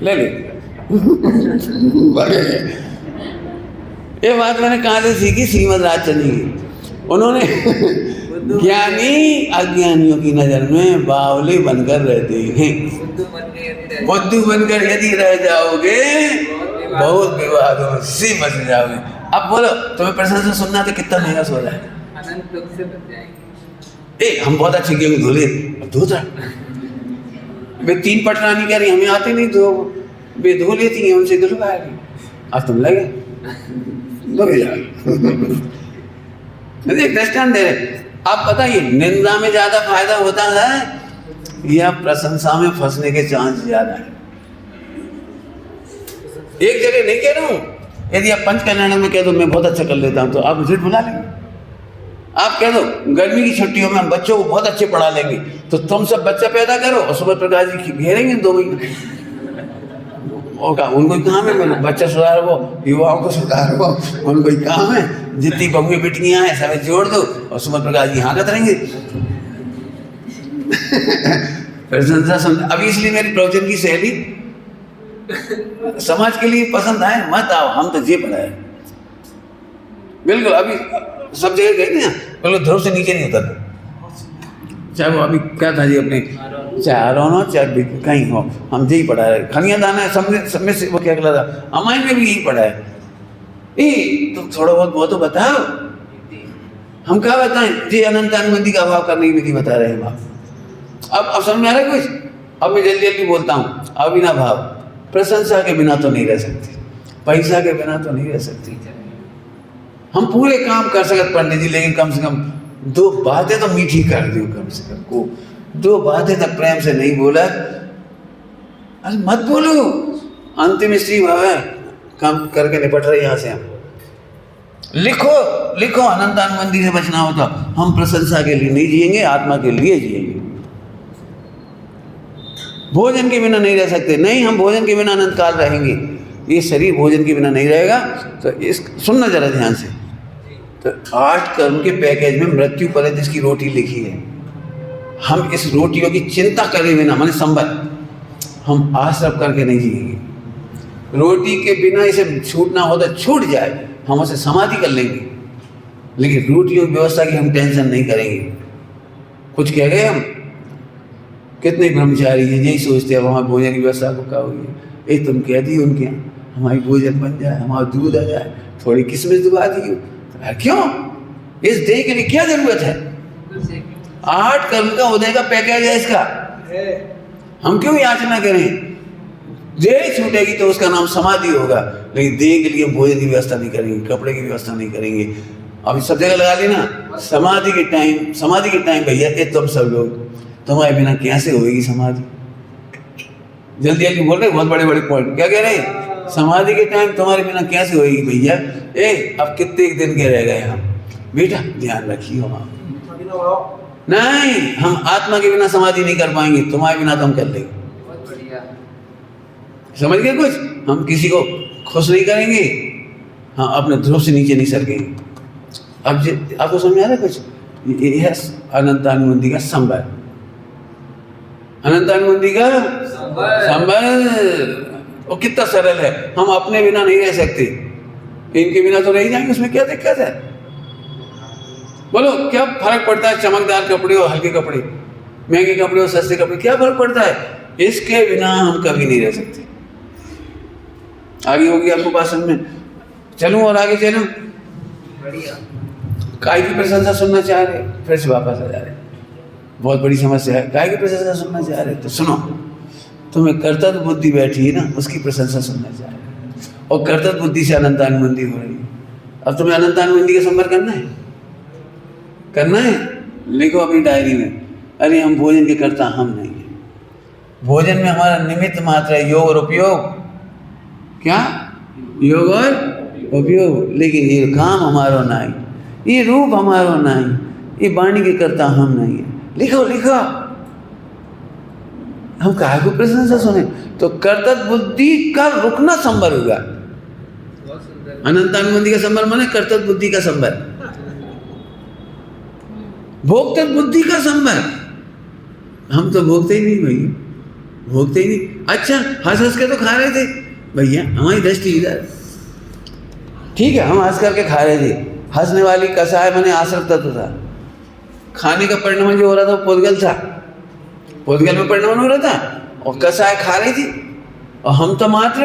ले ले। ये बात मैंने कहाँ से सीखी? श्रीमद राजचंद्र की। उन्होंने ज्ञानी अज्ञानियों की नजर में बावले बनकर रहते हैं, बुद्धू बनकर यदि रह जाओगे बहुत विवादों से बच जाओगे। अब बोलो तुम्हें प्रशंसा सुनना तो कितना महंगा सो रहा है। हम बहुत अच्छे गेहूँ धोले, धोता वे 3 पटरानी कह रही हमें आते नहीं, तो वे धो लेती हैं, उनसे धुलवाएगी। आज तुम लगे दृष्टांत दे रहे। आप बताइए निंदा में ज्यादा फायदा होता है या प्रशंसा में फंसने के चांस ज्यादा है? एक जगह नहीं कह रहा हूं, यदि आप पंच कल्याण में कह दो मैं बहुत अच्छा कर लेता हूं तो आप मुझे बुला लेंगे। आप कह दो गर्मी की छुट्टियों में हम बच्चों को बहुत अच्छे पढ़ा लेंगे, तो तुम सब बच्चा पैदा करो और सुबह प्रकाश जी घेरेंगे 2 महीने। और का उनको काम है मैंने बच्चा सुधारो, युवाओं को सुधारो, उनको काम है जितनी बहुएं बेटियां हैं सब जोड़ दो और सुमन प्रकाश जी हाँकत रहेंगे। प्रशंसा सुन। अभी इसलिए मेरी प्रवचन की शैली समाज के लिए पसंद आए मत आओ, हम तो जी पढ़ाए। बिल्कुल अभी सब जगह गए ना, बिल्कुल ध्रुव से नीचे नहीं उतरते। चाहे वो अभी क्या था जी अपने, चाहे आरोन हो चाहे कहीं हो, हम यही पढ़ा है। खनिया दाना है सब में से वो क्या कहला था, अमाई में भी यही पढ़ा है। तो थोड़ा बहुत वो तो बताओ, हम क्या बताएं जी। अनंत अनुबंधी का अभाव करने की विधि बता रहे हैं आप। अब समझ में आ रहा है कुछ? अब मैं जल्दी जल्दी बोलता हूँ। अविना भाव, प्रशंसा के बिना तो नहीं रह सकती, पैसा के बिना तो नहीं रह सकती। हम पूरे काम कर सकते पंडित जी, लेकिन कम से कम 2 बातें तो मीठी कर दो, कम से कम को 2 बातें तो प्रेम से नहीं बोला, अरे मत बोलो। अंतिम स्त्री भाव है, काम करके निपट रहे यहाँ से हम। लिखो अनंत अनुबंधी से बचना हो तो हम प्रशंसा के लिए नहीं जिएंगे, आत्मा के लिए जिएंगे। भोजन के बिना नहीं रह सकते, नहीं हम भोजन के बिना अनंत काल रहेंगे। ये शरीर भोजन के बिना नहीं रहेगा। तो इस सुनना जरा ध्यान से। तो 8 कर्म के पैकेज में मृत्यु पर्यंत इसकी रोटी लिखी है। हम इस रोटियों की चिंता करे बिना, माने संबल, हम आश्रम करके नहीं जिएंगे। रोटी के बिना इसे छूटना हो तो छूट जाए, हम उसे समाधि कर लेंगे, लेकिन रोटियों की व्यवस्था की हम टेंशन नहीं करेंगे। कुछ कह गए हम, कितने ब्रह्मचारी हैं यही सोचते हैं वहाँ भोजन की व्यवस्था को क्या हुई है। तुम कह दी उनके यहाँ हमारी भोजन बन जाए, हमारा दूध आ जाए, थोड़ी किस्मत दुबा दी। क्यों? इस देह के लिए क्या जरूरत है? 8 कर्म का उदय का पैकेज है इसका, हम क्यों याचना करें? देह छूटेगी तो उसका नाम समाधि होगा, लेकिन देह के लिए हम भोजन की व्यवस्था नहीं करेंगे, कपड़े की व्यवस्था नहीं करेंगे। अभी सब जगह लगा ली ना समाधि के टाइम भैया, ये तुम सब लोग, तुम्हारे बिना कैसे होगी समाधि? जल्दी जल्दी बोल रहे, बहुत बड़े बड़े पॉइंट। क्या कह रहे हैं? समाधि के टाइम तुम्हारे बिना कैसे होगी भैया? अब कितने दिन के रह गए हम? बेटा ध्यान रखिए, नहीं हम आत्मा के बिना समाधि नहीं कर पाएंगे, तुम्हारे बिना तो हम कर लेंगे। समझ गए कुछ? हम किसी को खुश नहीं करेंगे, हाँ अपने ध्रुव से नीचे नहीं सरकेंगे। अब आपको समझ में आ रहा है कुछ? ये है अनंत अनुबंधी का संबल। अनंत अनुबंधी का संबल वो कितना सरल है। हम अपने बिना नहीं रह सकते, इनके बिना तो रह जाएंगे, उसमें क्या दिक्कत है? बोलो क्या फर्क पड़ता है? चमकदार कपड़े और हल्के कपड़े, महंगे कपड़े और सस्ते कपड़े, क्या फर्क पड़ता है? इसके बिना हम कभी नहीं रह सकते। आगे होगी आपको बात समझ में? चलूं और आगे चलूं? बढ़िया। काय की प्रशंसा सुनना चाह रहे, फिर से वापस आ जा रहे। बहुत बड़ी समस्या है। काय की प्रशंसा सुनना चाह रहे तो सुनो, तुम्हें कर्तव्य बुद्धि बैठी है ना, उसकी प्रशंसा सुनना चाह रहे, और कर्तव्य बुद्धि से अनंत अनुबंधी हो रही है। अब तुम्हें अनंत अनुबंधी का संपर्क करना है, लिखो अपनी डायरी में, अरे हम भोजन के कर्ता हम नहीं है, भोजन में हमारा निमित्त मात्र है, योग और उपयोग। क्या? योग और उपयोग, लेकिन ये काम हमारो नहीं, ये रूप हमारो नहीं, ये वाणी के कर्ता हम नहीं है। लिखो हम काहे को प्रशंसा सुने? तो कर्तव्य बुद्धि का रुकना संभव होगा। अनंत अनुबंधी का संबल माने कर्तव्य बुद्धि का संबल, भोक्तव्य बुद्धि का संबल। हम तो भोगते ही नहीं भैया, भोगते ही नहीं। अच्छा हंस के तो खा रहे थे भैया, हमारी दृष्टि इधर, ठीक है हम हंस करके खा रहे थे। हंसने वाली कसाय माने आश्रम तत्व था। खाने का परिणाम जो हो रहा था वो पोदगल था, पोदगल में परिणाम हो रहा था, और कसाय खा रही थी, और हम तो मात्र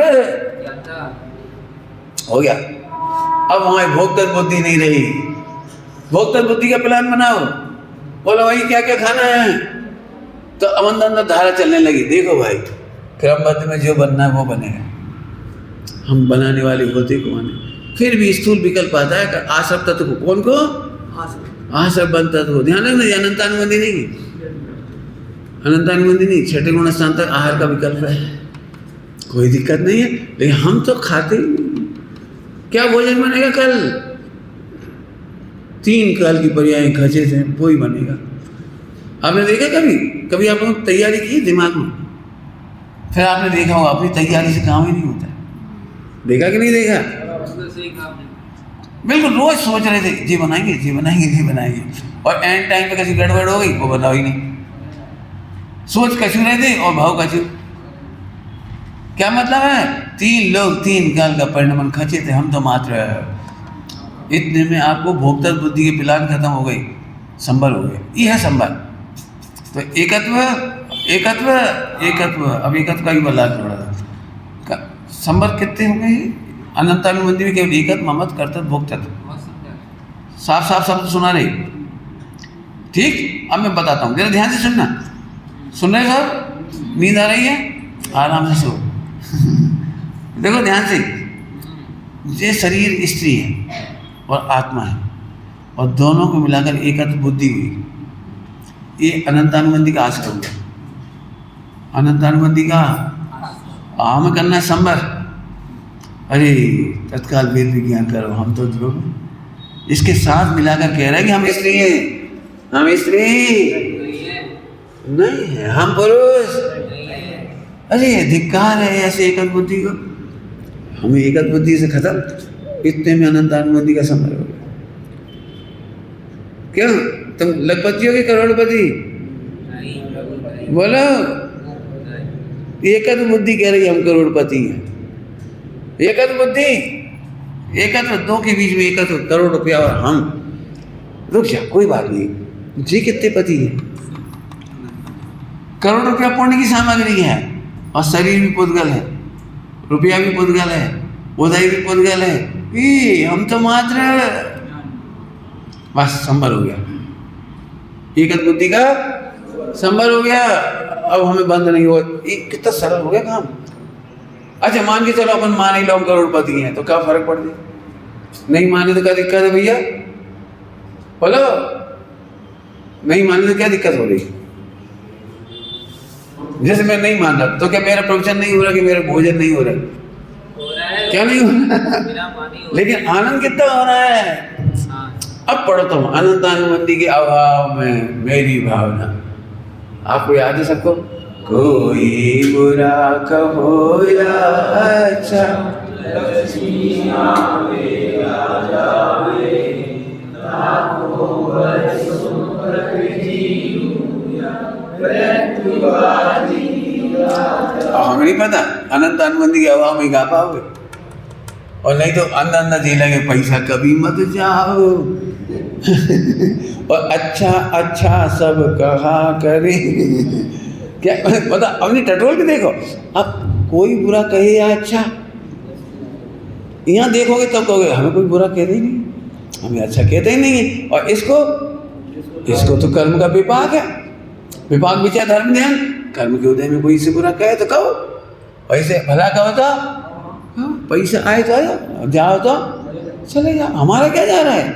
हो गया। अब हमारी भोक्तव्य बुद्धि नहीं रही। भोक्तव्य बुद्धि का प्लान बनाओ, बोलो भाई क्या क्या खाना है, तो अंदर अंदर धारा चलने लगी। देखो भाई क्रमबद्ध में जो बनना है वो बनेगा, हम बनाने वाले होते कौन है? फिर भी स्थूल विकल्प आता है आश्रम तत्व को, कौन को? आश्रम बन तत्व को। ध्यान रखना, अनंतानुबंधी नहीं, अनंतानुबंधी नहीं, छठे गुण स्थान तक आहार का विकल्प है, कोई दिक्कत नहीं है। लेकिन हम तो खाते ही नहीं। क्या भोजन बनेगा कल? 3 काल की पर्याय खचे थे, वो ही बनेगा। आपने देखा कभी आपने तैयारी की दिमाग में, फिर आपने देखा होगा अपनी तैयारी से काम ही नहीं होता। देखा कि नहीं देखा? बिल्कुल रोज सोच रहे थे जी बनाएंगे, और एंड टाइम पे कैसी गड़बड़ हो गई, वो बताओ ही नहीं। सोच कचू रहे थे और भाव कचू। क्या मतलब है? 3 लोग 3 काल का परिणाम खचे थे, हम तो मात्र इतने में आपको भोक्तृ बुद्धि के पिलान खत्म हो गई, संबर हो गए। ये है संबर। तो एकत्व एकत्व एकत्व, अब एकत्व का ही बदला थोड़ा सा। संबर कितने हो गए? अनंतानुबंधी में केवल एकत्व, ममत्व, कर्तव्य, भोक्तृत्व। साफ साफ शब्द सुना रही। ठीक, अब मैं बताता हूँ, जरा ध्यान से सुनना। सुन रहे साहब? नींद आ रही है? आराम से सो। देखो ध्यान से, ये शरीर स्त्री है और आत्मा है, और दोनों को मिलाकर एकत्व बुद्धि हुई। ये अनंतानुबंधी का आश्रम है। अनंतानुबंधी का आम करना है संबर। अरे तत्काल वेद विज्ञान करो, हम तो ध्रुव। इसके साथ मिलाकर कह रहे हैं कि हम स्त्री हैं, हम स्त्री नहीं है, हम पुरुष। अरे धिक्कार है ऐसे एकत्व बुद्धि को। हमें एकत्व बुद्धि से खत्म, इतने में अनंतानुबंधी का संबर हो गया। क्यों तुम लखपति हो कि करोड़पति? बोलो। एकत्व बुद्धि कह रही है हम करोड़पति हैं। एकत्व बुद्धि, एकत्व दो के बीच में एकत्व, करोड़ रुपया और हम। रुक जा, कोई बात नहीं। जी कितने पति है? करोड़ रुपया पुण्य की सामग्री है, और शरीर भी पुद्गल है, रुपया भी पुद्गल है, उदय भी पुद्गल है। हम तो मात्र बस संबर हो गया, एकत्व बुद्धि का संबर हो गया। अब हमें बंद नहीं हो, कितना सरल हो गया काम। अच्छा मान के चलो अपन मान ही लो हम करोड़पति हैं, तो क्या फर्क पड़ गया? नहीं माने तो क्या दिक्कत है भैया? बोलो। नहीं माने तो क्या दिक्कत हो रही? जैसे मैं नहीं मान रहा तो क्या मेरा प्रवचन नहीं हो रहा, कि मेरा भोजन नहीं हो रहा? क्या नहीं हो रहा? लेकिन आनंद कितना हो रहा है। अब पढ़ो तुम, अनंतानुबंधी के अभाव में मेरी भावना। आपको याद है सबको? कोई बुरा कहो या अच्छा, हमें नहीं पता अनंतानुबंधी के अभाव में गा पाओगे। और नहीं तो अंधा अंधा जी लगे, पैसा कभी मत जाओ। और अच्छा अच्छा सब कहा करे। क्या पता, अपनी टटोल के देखो। अब कोई बुरा कहे या अच्छा, यहाँ देखोगे तब कहोगे हमें कोई बुरा कहते ही नहीं, हमें अच्छा कहते ही नहीं है। और इसको तो कर्म का विपाक है। विपाक विचार धर्म ध्यान, कर्म के उदय में कोई इसे बुरा कहे तो कहो, पैसे भला कहो तो पैसा आए तो आया, जाओ तो चले जाओ, हमारा क्या जा रहा है।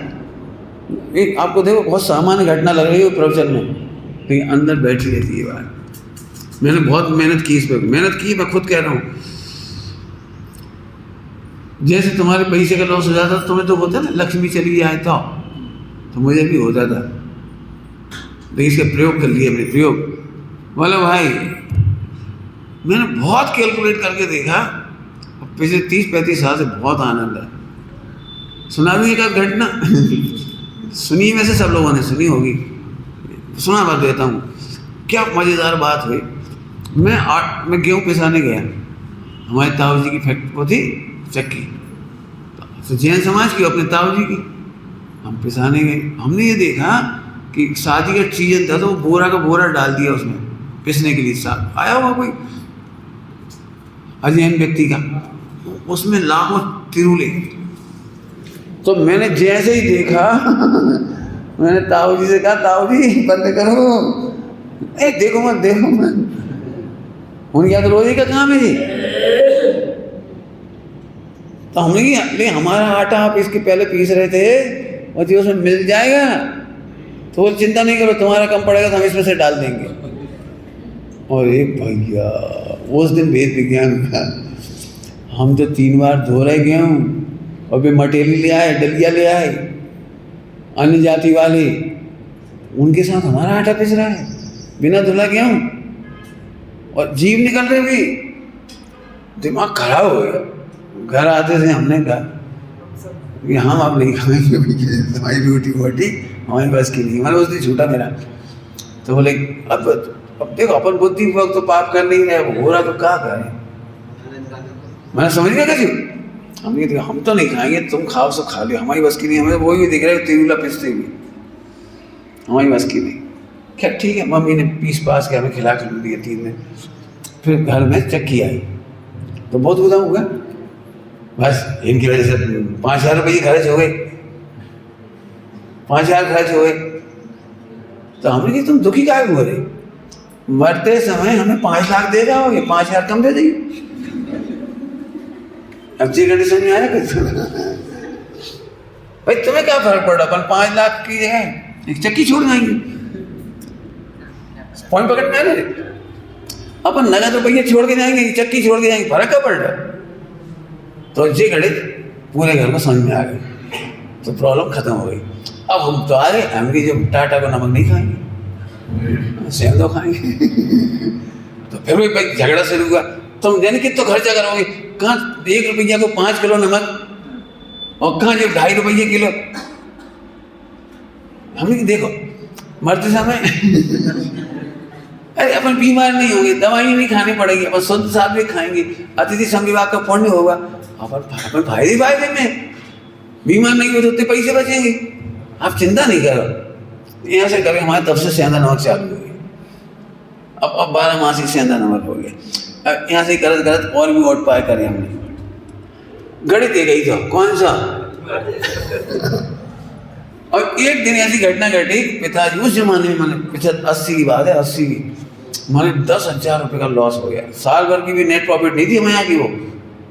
एक आपको देखो बहुत सामान्य घटना लग रही है प्रवचन में, लेकिन अंदर बैठी रहती है बात। मैंने बहुत मेहनत की इस पर, मेहनत की, मैं खुद कह रहा हूँ। जैसे तुम्हारे पैसे का लॉस हो जाता था, तुम्हें तो होता ना लक्ष्मी चली जाए तो मुझे भी होता था। लेकिन इसका प्रयोग कर लिया मैंने, प्रयोग। बोलो भाई, मैंने बहुत कैलकुलेट करके देखा, पिछले 30-35 साल से बहुत आनंद है। सुना भी एक घटना सुनी, में से सब लोगों ने सुनी होगी, सुना बात देता हूँ। क्या मज़ेदार बात हुई। मैं गेहूँ पिसाने गया, हमारे ताऊ जी की फैक्ट्री वो थी चक्की, तो जैन समाज की, अपने ताऊ जी की। हम पिसाने गए, हमने ये देखा कि शादी का सीजन था, तो वो बोरा का बोरा डाल दिया उसमें पिसने के लिए। साथ आया हुआ कोई अजैन व्यक्ति का, उसमें लाखों तिरुले। तो मैंने जैसे ही देखा मैंने ताऊ जी से कहा, ताऊ जी बंद करो, देखो मत। उनके यहाँ तो रोज ही का काम है जी। तो हमने लेकिन हमारा आटा आप इसके पहले पीस रहे थे, और जो उसमें मिल जाएगा तो चिंता नहीं करो, तुम्हारा कम पड़ेगा तो हम इसमें से डाल देंगे। और एक भैया उस दिन वेद विज्ञान का, हम तो 3 बार धो रहे गेहूँ, और वे मटेरियल ले आए, डलिया ले आए, अन्य जाति वाले, उनके साथ हमारा आटा पिस रहा है बिना धुला गेहूँ, और जीभ निकल रही हुई। दिमाग खराब हो गया। घर आते थे हमने कहा कि हम आप नहीं खाएंगे, तुम्हारी ड्यूटी हमारी बस की नहीं, हमारे उस दिन छूटा मेरा। तो बोले अब देखो अपन बुद्धि वक्त तो पाप कर नहीं रहे, हो रहा तो क्या करें। मैंने समझ गया कैसी हमने कहा हम तो नहीं खाएंगे, तुम खाओ सो खा लो, हमारी बस की नहीं, हमें वही दिख रहा है तिरुला पिसते हुए, हमारी बस की नहीं। क्या ठीक है, मम्मी ने पीस पास के हमें खिला खिलू दिए 3 दिन। फिर घर में चक्की आई तो बहुत गुदाम हुआ, बस इनकी वजह से 5,000 रुपये खर्च हो गए, 5,000 खर्च हो गए। तो हमने कहा तुम दुखी क्या हुए रे, मरते समय हमें 5 लाख दे जाओगे, 5,000 कम दे देंगे। अब जी कंडीशन में आया भाई तुम्हें क्या फर्क पड़ रहा, अपन 5 लाख की जगह एक चक्की छोड़ जाएंगे, पॉइंट पकड़ में आ रहे, अपन नगद रुपये छोड़ के जाएंगे, चक्की छोड़ के जाएंगे, फर्क क्या पड़ रहा। तो ये घड़ी पूरे घर को समझ में आ गई, तो प्रॉब्लम खत्म हो गई। अब हम तो आ गए, हम की जब टाटा को नमक नहीं खाएंगे, सेंधो खाएंगे। तो फिर भी भाई झगड़ा शुरू हुआ, तुम दिन कितना खर्चा करोगे, कहाँ 1 रुपया को 5 किलो नमक, और कहाँ जो 2.5 रुपये किलो। हमने देखो मरते समय अरे अपन बीमार नहीं होंगे, दवाई नहीं खानी पड़ेगी, अपन शुद्ध सात्विक खाएंगे, अतिथि संघ विभाग का पुण्य होगा, अपन फायदे में बीमार नहीं हुए तो उतने पैसे बचेंगे। आप चिंता नहीं करो, ऐसे करके हमारे तब से सेंधा नमक चालू हो गया। अब 12 मास ही सेंधा नमक हो गया। अब यहाँ से करत करत और भी वोट पाए करे हमने, गणित दे गई तो कौन सा। और एक दिन ऐसी घटना घटी, पिताजी उस जमाने में मैंने 80 की बात है, 80 की, मैंने 10,000 रुपये का लॉस हो गया। साल भर की भी नेट प्रॉफिट नहीं थी हमें यहाँ की, वो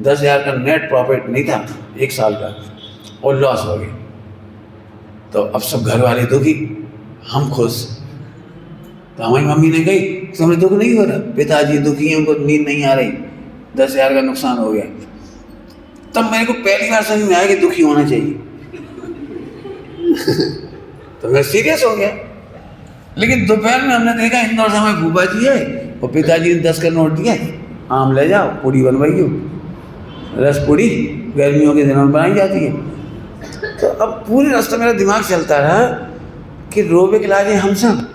10,000 का नेट प्रॉफिट नहीं था 1 साल का, और लॉस हो गया। तो अब सब घर वाले दुखी, हम खुश। तो हमारी मम्मी ने कही तुम्हें दुख नहीं हो रहा, पिताजी दुखी हैं, उनको नींद नहीं आ रही, 10,000 का नुकसान हो गया। तब मेरे को पहली बार समझ में आया कि दुखी होना चाहिए। तो मैं सीरियस हो गया। लेकिन दोपहर में हमने देखा इंदौर से हमारे फूफा जी है, और पिताजी ने 10 का नोट दिया, आम ले जाओ, पूड़ी बनवाइयो, रस पूड़ी गर्मियों के दिनों में बनाई जाती है। तो अब पूरे रास्ते मेरा दिमाग चलता रहा कि रोबे के लाजे हम सब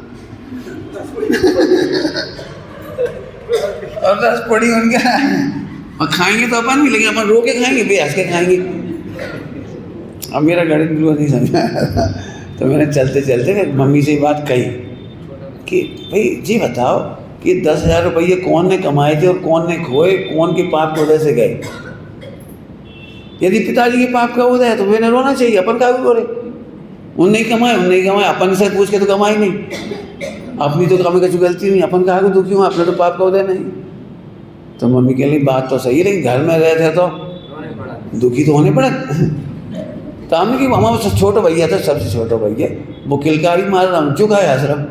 और रस पूड़ी उनका, और खाएंगे तो अपन भी, लेकिन अपन रो के खाएंगे, बेहस के खाएंगे। अब मेरा गणित बिल्कुल नहीं समझा। तो मैंने चलते चलते मम्मी से बात कही कि भाई जी बताओ कि 10,000 रुपये कौन ने कमाए थे और कौन ने खोए, कौन के पाप के उदय से गए। यदि पिताजी के पाप का उदय है तो मैंने रोना चाहिए, अपन का भी रो रहे, उनने कमाए, अपन से पूछ के तो कमाई नहीं, अपनी तो कमी कुछ गलती नहीं, अपन कहा दुखी हूँ, अपने तो पाप का उदय नहीं। तो मम्मी के लिए बात तो सही है, लेकिन घर में रहते तो दुखी तो होने पड़े। तो हमने कि हमारा छोटा भैया था, सबसे छोटा भैया, वो किलकारी मार रहा हूँ, चुका है आश्रम,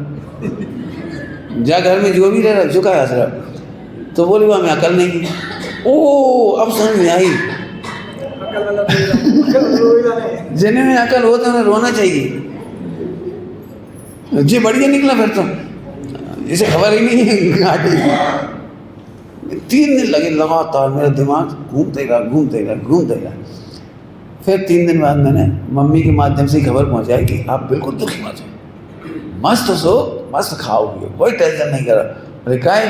जा घर में जो भी रह रहा चुका है आश्रम। तो बोले वहाँ में अकल नहीं है। ओ अब समझ में आई, जिन्हें में अकल हो तो उन्हें रोना चाहिए। जी बढ़िया निकला फिर तो, इसे खबर ही नहीं है घाटी। 3 दिन लगे लगातार, मेरा दिमाग घूमते रहा। फिर 3 दिन बाद मैंने मम्मी के माध्यम से खबर पहुंचाई कि आप बिल्कुल दुखी मत हो, मस्त सो, मस्त खाओगे, कोई टेंशन नहीं करो। अरे क्या है,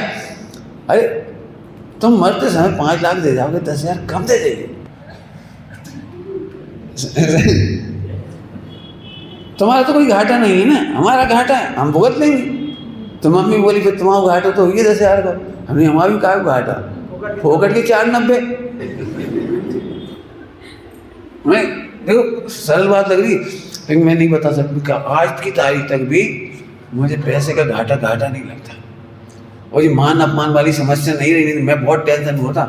अरे तुम मरते समय 5 लाख दे जाओगे, 10,000 कम दे देंगे। तुम्हारा तो कोई घाटा नहीं है ना, हमारा घाटा है, हम भुगत लेंगे। तो मम्मी बोली फिर तुम्हारा घाटा तो हुई 10,000 का। हमने हमारा भी कहा घाटा, फोकट के 490। मैं देखो सरल बात लग रही, लेकिन मैं नहीं बता सकता, आज की तारीख तक भी मुझे पैसे का घाटा नहीं लगता। और ये मान अपमान वाली समस्या नहीं रही, नहीं मैं बहुत टेंशन में होता,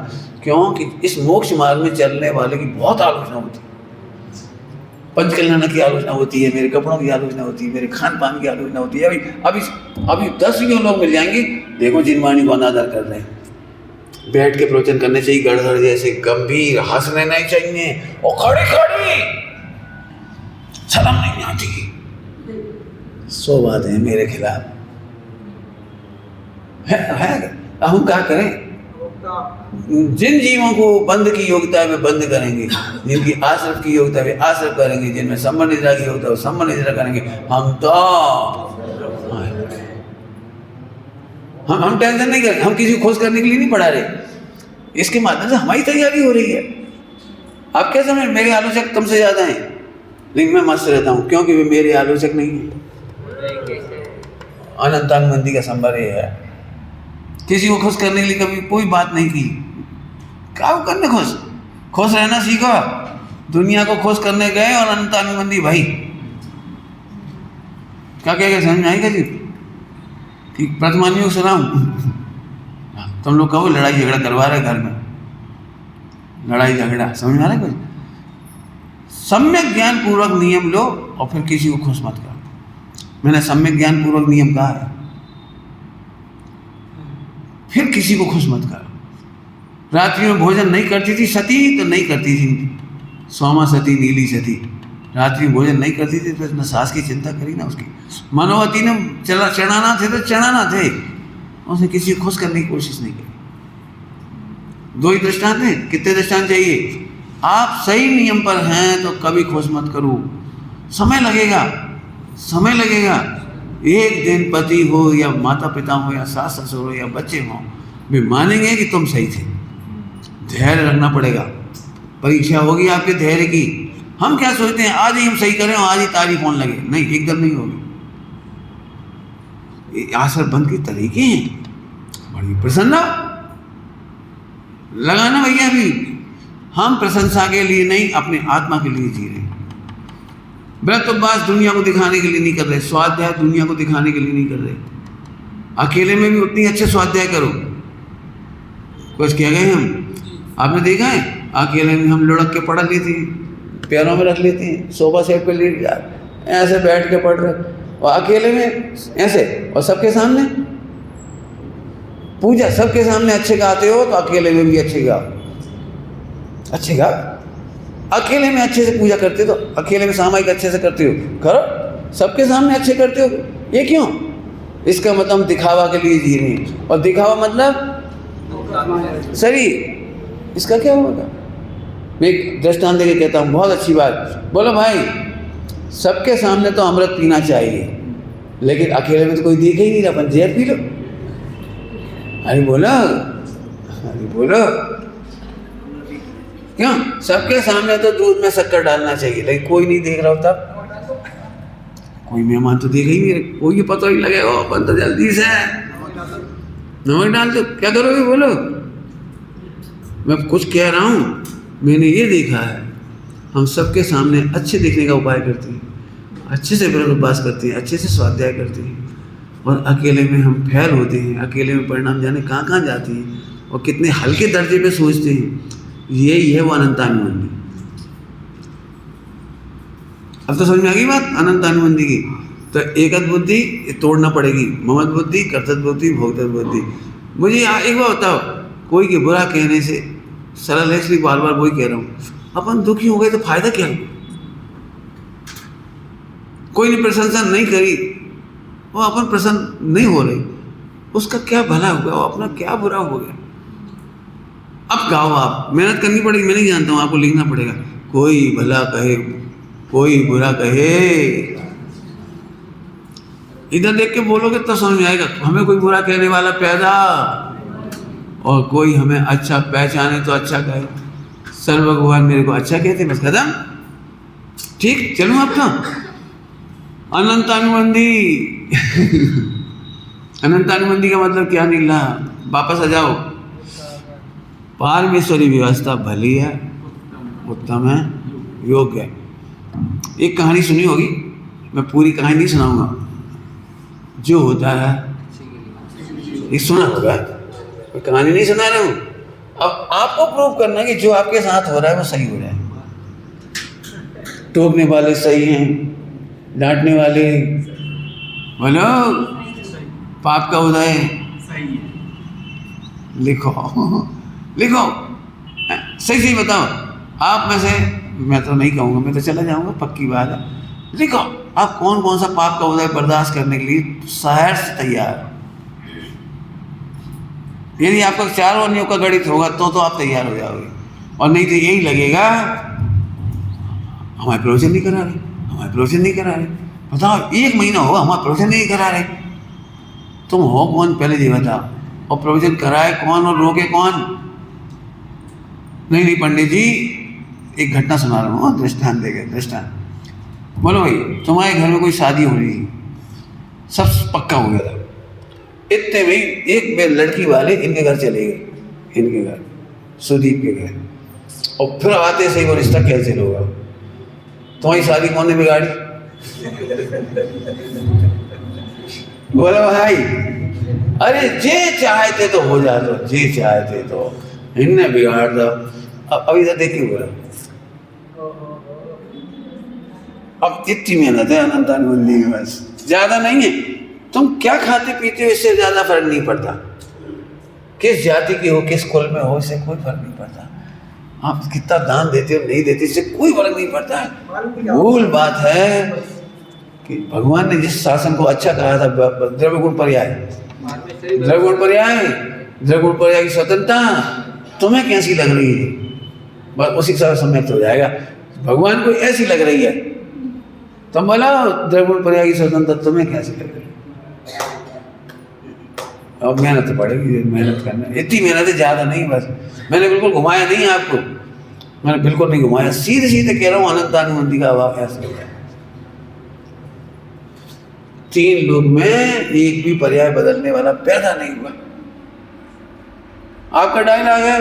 क्योंकि इस मोक्ष मार्ग में चलने वाले की बहुत आलोचना होती है। पंचकल्याण की आलोचना होती है, मेरे कपड़ों की आलोचना होती है, मेरे खान पान की आलोचना होती है। अभी 10 लोग मिल जाएंगे, देखो जिन वाणी को अनादर कर रहे हैं। बैठ के प्रवचन करने चाहिए गड़गड़ जैसे, गंभीर, हंसने नहीं चाहिए, और खड़ी शर्म नहीं आती। 100 बातें हैं मेरे खिलाफ है। हम क्या करें, जिन जीवों को बंद की योग्यता है वे बंद करेंगे, जिनकी आश्रम की योग्यता है वे आश्रम करेंगे, जिनमें संबंध निद्रा की योग्यता है वो संबंध निद्रा करेंगे। हम टेंशन नहीं करें, हम किसी को खुश करने के लिए नहीं पढ़ा रहे, इसके माध्यम से हमारी तैयारी हो रही है। आप क्या समझ, मेरे आलोचक तुमसे ज़्यादा हैं, लेकिन मैं मस्त रहता हूँ क्योंकि वे मेरे आलोचक नहीं हैं। अनंतानुबंधी का संबर ये है, किसी को खुश करने के लिए कभी कोई बात नहीं की। क्या करने खुश रहना सीखो। दुनिया को खुश करने गए और अनंतानुबंधी भाई क्या कहेगा, समझ में आएगा जी कि प्रतिमानियों सुनाऊं? तुम लोग कहो लड़ाई झगड़ा करवा रहे घर में, लड़ाई झगड़ा समझ में आ रहा है कुछ? सम्यक ज्ञान पूर्वक नियम लो और फिर किसी को खुश मत करो। मैंने सम्यक ज्ञान पूर्वक नियम कहा है, फिर किसी को खुश मत करो। रात्रि में भोजन नहीं करती थी सती तो नहीं करती थी, सोमा सती नीली सती, रात्रि में भोजन नहीं करती थी तो न सास की चिंता करी ना उसकी। मनोवती ने चढ़ाना थे तो चढ़ाना थे, उसने किसी को खुश करने की कोशिश नहीं की। 2 ही दृष्टांत हैं, कितने दृष्टांत चाहिए? आप सही नियम पर हैं तो कभी खुश मत करो, समय लगेगा, समय लगेगा। एक दिन पति हो या माता पिता हो या सास ससुर हो या बच्चे हो, वे मानेंगे कि तुम सही थे। धैर्य रखना पड़ेगा, परीक्षा होगी आपके धैर्य की। हम क्या सोचते हैं आज ही हम सही करें और आज ही तारीफ होने लगे, नहीं, एकदम नहीं होगी। आश्रम बंद के तरीके हैं, बड़ी प्रसन्ना लगाना भैया। अभी हम प्रशंसा के लिए नहीं, अपने आत्मा के लिए जी रहे हैं। व्रत उपवास दुनिया को दिखाने के लिए नहीं कर रहे, स्वाध्याय दुनिया को दिखाने के लिए नहीं कर रहे। अकेले में भी उतनी अच्छे स्वाध्याय करो। कुछ कह गए हम, आपने देखा है अकेले में हम लुढ़क के पढ़ लेते हैं, पैरों में रख लेते हैं, सोफा सेट पे लेट जा ऐसे बैठ के पढ़ रहे, और अकेले में ऐसे, और सबके सामने पूजा, सबके सामने अच्छे गाते हो तो अकेले में भी अच्छे गाओ, अच्छे गाओ। अकेले में अच्छे से पूजा करते हो तो अकेले में सामायिक अच्छे से करते हो, करो। सबके सामने अच्छे करते हो, ये क्यों? इसका मतलब हम दिखावा के लिए जी रहे हैं, और दिखावा मतलब शरीर, इसका क्या होगा? मैं एक दृष्टांत देके कहता हूँ, बहुत अच्छी बात। बोलो भाई, सबके सामने तो अमृत पीना चाहिए, लेकिन अकेले में तो कोई देख ही नहीं रहा, अपन जहर पी लो। अरे बोलो, अरे बोलो, क्यों? सबके सामने तो दूध में शक्कर डालना चाहिए, लेकिन कोई नहीं देख रहा होता। कोई मेहमान तो देख ही नहीं रहे, कोई पता ही लगेगा, अपन तो जल्दी से नमक डाल दो। क्या करोगे बोलो? मैं कुछ कह रहा हूँ, मैंने ये देखा है, हम सबके सामने अच्छे दिखने का उपाय करते हैं, अच्छे से व्रत उपवास करते हैं, अच्छे से स्वाध्याय करते हैं, और अकेले में हम फेल होते हैं। अकेले में परिणाम जाने कहाँ कहाँ जाते हैं, और कितने हल्के दर्जे पे सोचते हैं। यही है वो अनंतानुबंधी। अब तो समझ में आ गई बात अनंतानुबंधी की। तो एकत बुद्धि तोड़ना पड़ेगी, ममत बुद्धि, कर्तव्य बुद्धि, भोक्तव्य बुद्धि। मुझे एक बार बताओ, कोई के बुरा कहने से सरल है, इसलिए बार बार वही कह रहा हूँ, अपन दुखी हो गए तो फायदा क्या? कोई ने प्रशंसा नहीं करी, वो अपन प्रसन्न नहीं हो रहे, उसका क्या भला होगा, वो अपना क्या बुरा हो गया? अब गाओ, आप मेहनत करनी पड़ेगी, मैं नहीं जानता हूँ, आपको लिखना पड़ेगा। कोई भला कहे, कोई बुरा कहे, इधर देख के बोलोगे तो समझ में आएगा। हमें कोई बुरा कहने वाला पैदा, और कोई हमें अच्छा पहचाने तो अच्छा कहे। सर्व भगवान मेरे को अच्छा कहते, बस खत्म, ठीक, चलूँ अब तो। अनंतानुबंधी अनंतानुबंधी का मतलब क्या निकला? वापस आ जाओ। पारमेश्वरी व्यवस्था भली है, उत्तम है, योग्य है। एक कहानी सुनी होगी, मैं पूरी कहानी नहीं सुनाऊंगा। जो होता है ये सुना होगा, मैं कहानी नहीं सुना रहा हूँ। अब आपको प्रूव करना है कि जो आपके साथ हो रहा है वो सही हो रहा है। टोकने वाले सही हैं, डांटने वाले, बोलो पाप का उदय लिखो लिखो, सही सही बताओ। आप में से, मैं तो नहीं कहूँगा, मैं तो चला जाऊँगा, पक्की बात है। लिखो आप कौन कौन सा पाप का उदय बर्दाश्त करने के लिए शहर से तैयार। यदि आपका 4 वर्णों का गणित होगा तो आप तैयार हो जाओगे, और नहीं तो यही लगेगा हमारे प्रवचन नहीं करा रहे, हमारे प्रवचन नहीं करा रहे। बताओ 1 महीना हो हमारे प्रवचन नहीं करा रहे, तुम हो कौन पहले ये बताओ, और प्रवचन कराए कौन और रोके कौन? नहीं पंडित जी, एक घटना सुना रहा हूँ, दृष्टांत देके दृष्टांत। बोलो भाई, तुम्हारे घर में कोई शादी हो रही थी, सब पक्का हो गया था, इतने में एक बेर लड़की वाले इनके घर चले गए, इनके घर, सुदीप के घर, और फिर आते से ही वो रिश्ता कैंसिल होगा। तुम्हारी शादी कौन ने बिगाड़ी? बोलो भाई, अरे जे चाहे थे तो हो जाते, जे चाहे थे तो इनने बिगाड़ दो। अब अभी तक देखिए बोला, अब इतनी मेहनत है अनंतानुबंधी में, बस ज्यादा नहीं है। तुम क्या खाते पीते हो इससे ज्यादा फर्क नहीं पड़ता, किस जाति के हो, किस कुल में हो, इससे कोई फर्क नहीं पड़ता। आप कितना दान देते हो नहीं देते, इससे कोई फर्क नहीं पड़ता है। मूल बात है कि भगवान ने जिस शासन को अच्छा कहा था, द्रव्य गुण पर्याय, द्रव्य गुण पर्याय, द्रव्य गुण पर्याय की स्वतंत्रता तुम्हें कैसी लग रही है, बस उसी के साथ सम्यक्त हो जाएगा। भगवान को ऐसी लग रही है, तुम बोला द्रव्य गुण पर्याय की स्वतंत्रता तुम्हें कैसी लग रही है? अब मेहनत तो पड़ेगी, मेहनत करना, इतनी मेहनत है, ज़्यादा नहीं। बस मैंने बिल्कुल घुमाया नहीं आपको, मैंने बिल्कुल नहीं घुमाया, सीधे सीधे कह रहा हूँ अनंतानुबंधी का अभाव ऐसा हो गया। 3 लोग में एक भी पर्याय बदलने वाला पैदा नहीं हुआ। आपका डायलॉग है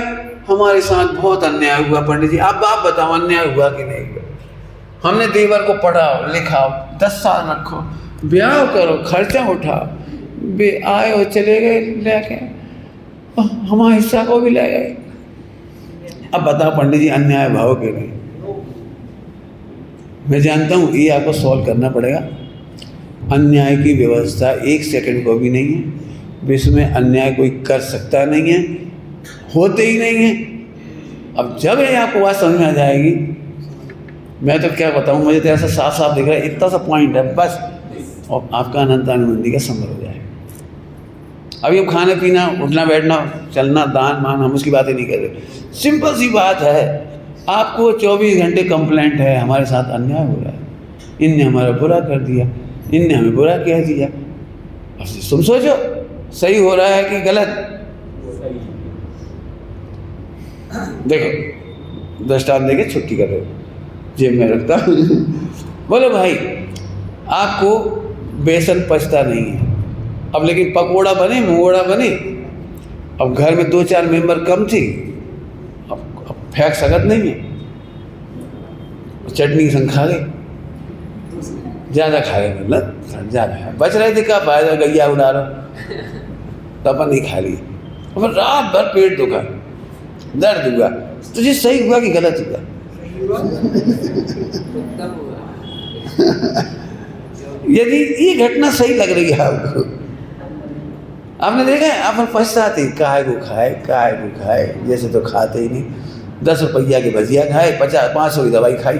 हमारे साथ बहुत अन्याय हुआ पंडित जी, आप बताओ अन्याय हुआ कि नहीं हुआ? हमने देवर को पढ़ाओ लिखाओ, 10 साल रखो, ब्याह करो, खर्चा उठाओ, बे आए और चले गए लेके, हमारे हिस्सा को भी ले गए। अब बताओ पंडित जी अन्याय भाव के नहीं? मैं जानता हूँ ये आपको सॉल्व करना पड़ेगा। अन्याय की व्यवस्था 1 सेकंड को भी नहीं है, विश्व में अन्याय कोई कर सकता नहीं है, होते ही नहीं है। अब जब ये आपको बात समझ में आ जाएगी, मैं तो क्या बताऊँ, मुझे तो ऐसा साफ साफ दिख रहा है, इतना सा पॉइंट है बस, और आपका अनंतानुबंधी का संभव हो जाएगा। अभी हम खाना पीना, उठना बैठना, चलना, दान मान, हम उसकी बातें नहीं कर रहे। सिंपल सी बात है, आपको 24 घंटे कंप्लेंट है हमारे साथ अन्याय हो रहा है, इनने हमारा बुरा कर दिया, इनने हमें बुरा कह दिया। अब तुम सोचो सही हो रहा है कि गलत? देखो दृष्टांत देके छुट्टी कर रहे हो, जेब में रखता हूँ। बोलो भाई, आपको बेसन पचता नहीं है, अब लेकिन पकोड़ा बने, मुंगोड़ा बने, अब घर में 2-4 मेंबर कम थी, अब फेंक सकत नहीं है, चटनी संग खा गए, ज़्यादा खा गए, मतलब ज़्यादा बच रहे थे, क्या फायदा, गैया उड़ा रहा, तो अपन नहीं खा लिए, अब रात भर पेट दुखा, दर्द हुआ, तुझे सही हुआ कि गलत हुआ? यदि ये घटना सही लग रही है आपको, आपने देखा है, आप पछताते काय को खाए, जैसे तो खाते ही नहीं। 10 रुपया की भजिया खाए, 500 की दवाई खाई,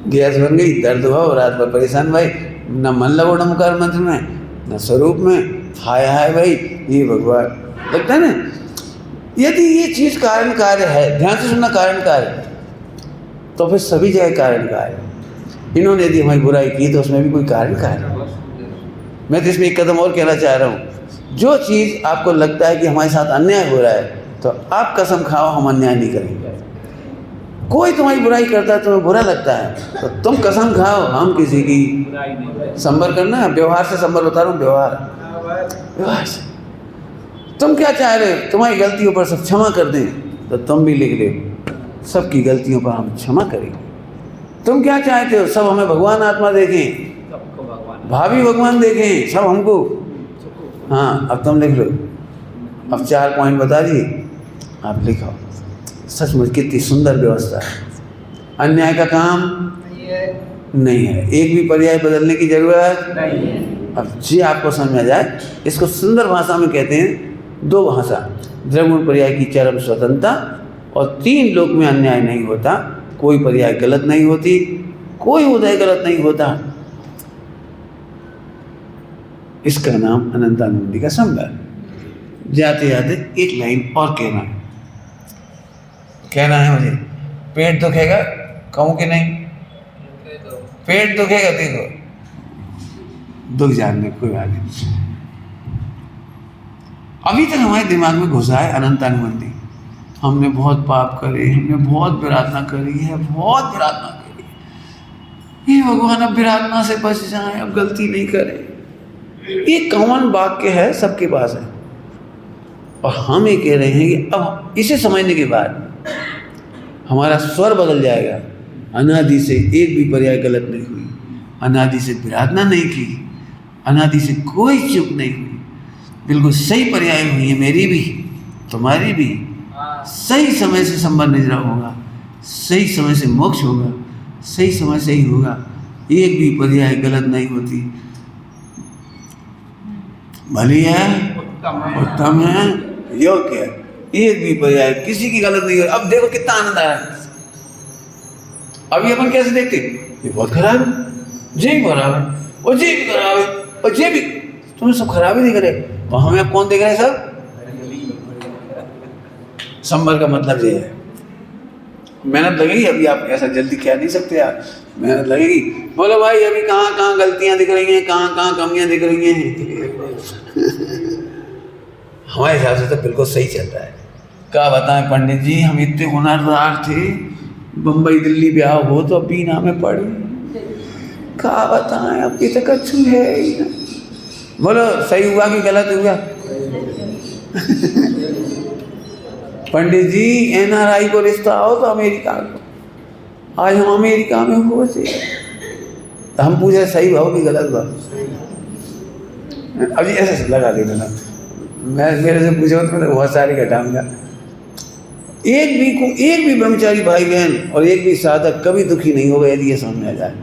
गैस बन गई, दर्द हुआ और रात भर परेशान भाई, न मन लगो नमकार मंत्र में, न स्वरूप में, हाय भाई, ये भगवान लगता है ना। यदि ये चीज़ कारण कार्य है, ध्यान से सुनना, कारण कार्य, तो फिर सभी जगह कारण कार्य। इन्होंने यदि हमारी बुराई की तो उसमें भी कोई कारण कार्य। मैं तो इसमें एक कदम और कहना चाह रहा हूँ, जो चीज़ आपको लगता है कि हमारे साथ अन्याय हो रहा है, तो आप कसम खाओ हम अन्याय नहीं करेंगे। कोई तुम्हारी बुराई करता है, तुम्हें बुरा लगता है, तो तुम कसम खाओ हम किसी की संबर करना, व्यवहार से संबर बता रहा हूँ, व्यवहार से। तुम क्या चाह रहे हो, तुम्हारी गलतियों पर सब क्षमा कर दें, तो तुम भी लिख ले सबकी गलतियों पर हम क्षमा करेंगे। तुम क्या चाहते हो, सब हमें भगवान आत्मा देखें, भाभी भगवान देखें, सब हमको। हाँ, अब तुम लिख लो, अब 4 पॉइंट बता दिए, आप लिखो। सचमुच कितनी सुंदर व्यवस्था है। अन्याय का काम नहीं है, एक भी पर्याय बदलने की जरूरत नहीं है। अब जी आपको समझ में आ जाए, इसको सुंदर भाषा में कहते हैं 2 भाषा, द्रव्य पर्याय की चरम स्वतंत्रता, और 3 लोक में अन्याय नहीं होता, कोई पर्याय गलत नहीं होती, कोई उदय गलत नहीं होता। इसका नाम अनंतानुबंधी का संबंध। जाते जाते एक लाइन और कहना है मुझे, पेट दुखेगा, कहूँ कि नहीं? पेट दुखेगा, देखो दुख जानने कोई बात नहीं। अभी तक हमारे दिमाग में घुसा है अनंतानुबंधी, हमने बहुत पाप करे, हमने बहुत विराधना करी है, बहुत विराधना करी, ये भगवान अब विराधना से बच जाएं, अब गलती नहीं करें। ये कौन वाक्य है, सबके पास है। और हम ये कह रहे हैं कि अब इसे समझने के बाद हमारा स्वर बदल जाएगा। अनादि से एक भी पर्याय गलत नहीं हुई, अनादि से विराधना नहीं की, अनादि से कोई चूक नहीं हुई, बिल्कुल सही पर्याय हुई है, मेरी भी तुम्हारी भी। सही समय से संबंध निद्रा होगा, सही समय से मोक्ष होगा, सही समय से ही होगा, एक भी पर्याय गलत नहीं होती। भली है, उत्तम है, योग्य है, एक भी पर्याय किसी की गलत नहीं हो। अब देखो कितना आनंद आया। अभी अपन कैसे देखते, ये बहुत खराब है, जे भी खराब है, और जे भी खराब है, और जे भी, तुम्हें सब खराब ही नहीं करे। और हमें अब कौन देख रहे हैं सब? संभल का मतलब ये है, मेहनत लगेगी। अभी आप ऐसा जल्दी कह नहीं सकते यार, मेहनत लगेगी। बोलो भाई अभी कहाँ कहाँ गलतियां दिख रही हैं, कहाँ कहाँ कमियां दिख रही हैं। हमारे हिसाब से तो बिल्कुल सही चल रहा है। क्या बताएं पंडित जी, हम इतने हुनरदार थे, बम्बई दिल्ली ब्याह हो तो बीना में पड़े। क्या बताएं, अब की तो कछु है ही ना। बोलो सही हुआ कि गलत हुआ? पंडित जी NRI को रिश्ता हो तो अमेरिका को, आज हम अमेरिका में हो से, तो हम पूछे सही भाव कि गलत भाव। अभी ऐसे लगा दे देना, मैं मेरे से पूछो तो मैं बहुत सारी घटाऊंगा। एक भी ब्रह्मचारी भाई बहन और एक भी साधक कभी दुखी नहीं होगा यदि ये समझ में आ जाए।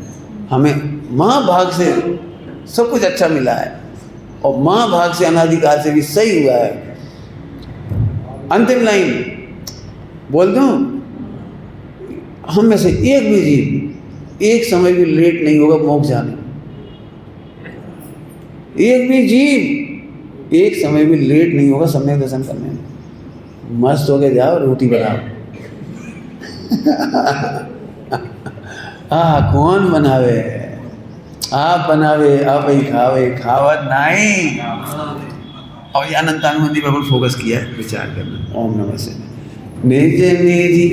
हमें महाभाग से सब कुछ अच्छा मिला है, और महाभाग से अनादिकाल से भी सही हुआ है। अंतिम लाइन बोल दूं, हम में से एक भी जीव एक समय भी लेट नहीं होगा मोक्ष जाने। एक भी जीव एक समय भी लेट नहीं होगा सम्यक दर्शन करने में। मस्त होके जाओ, रोटी बनाओ। कौन बनावे? आप बनावे, आप ही खावे, खावत नहीं। और ये अनंतानुबंधी पर फोकस किया है, विचार करना। ओम नमः शिवाय। निज निधि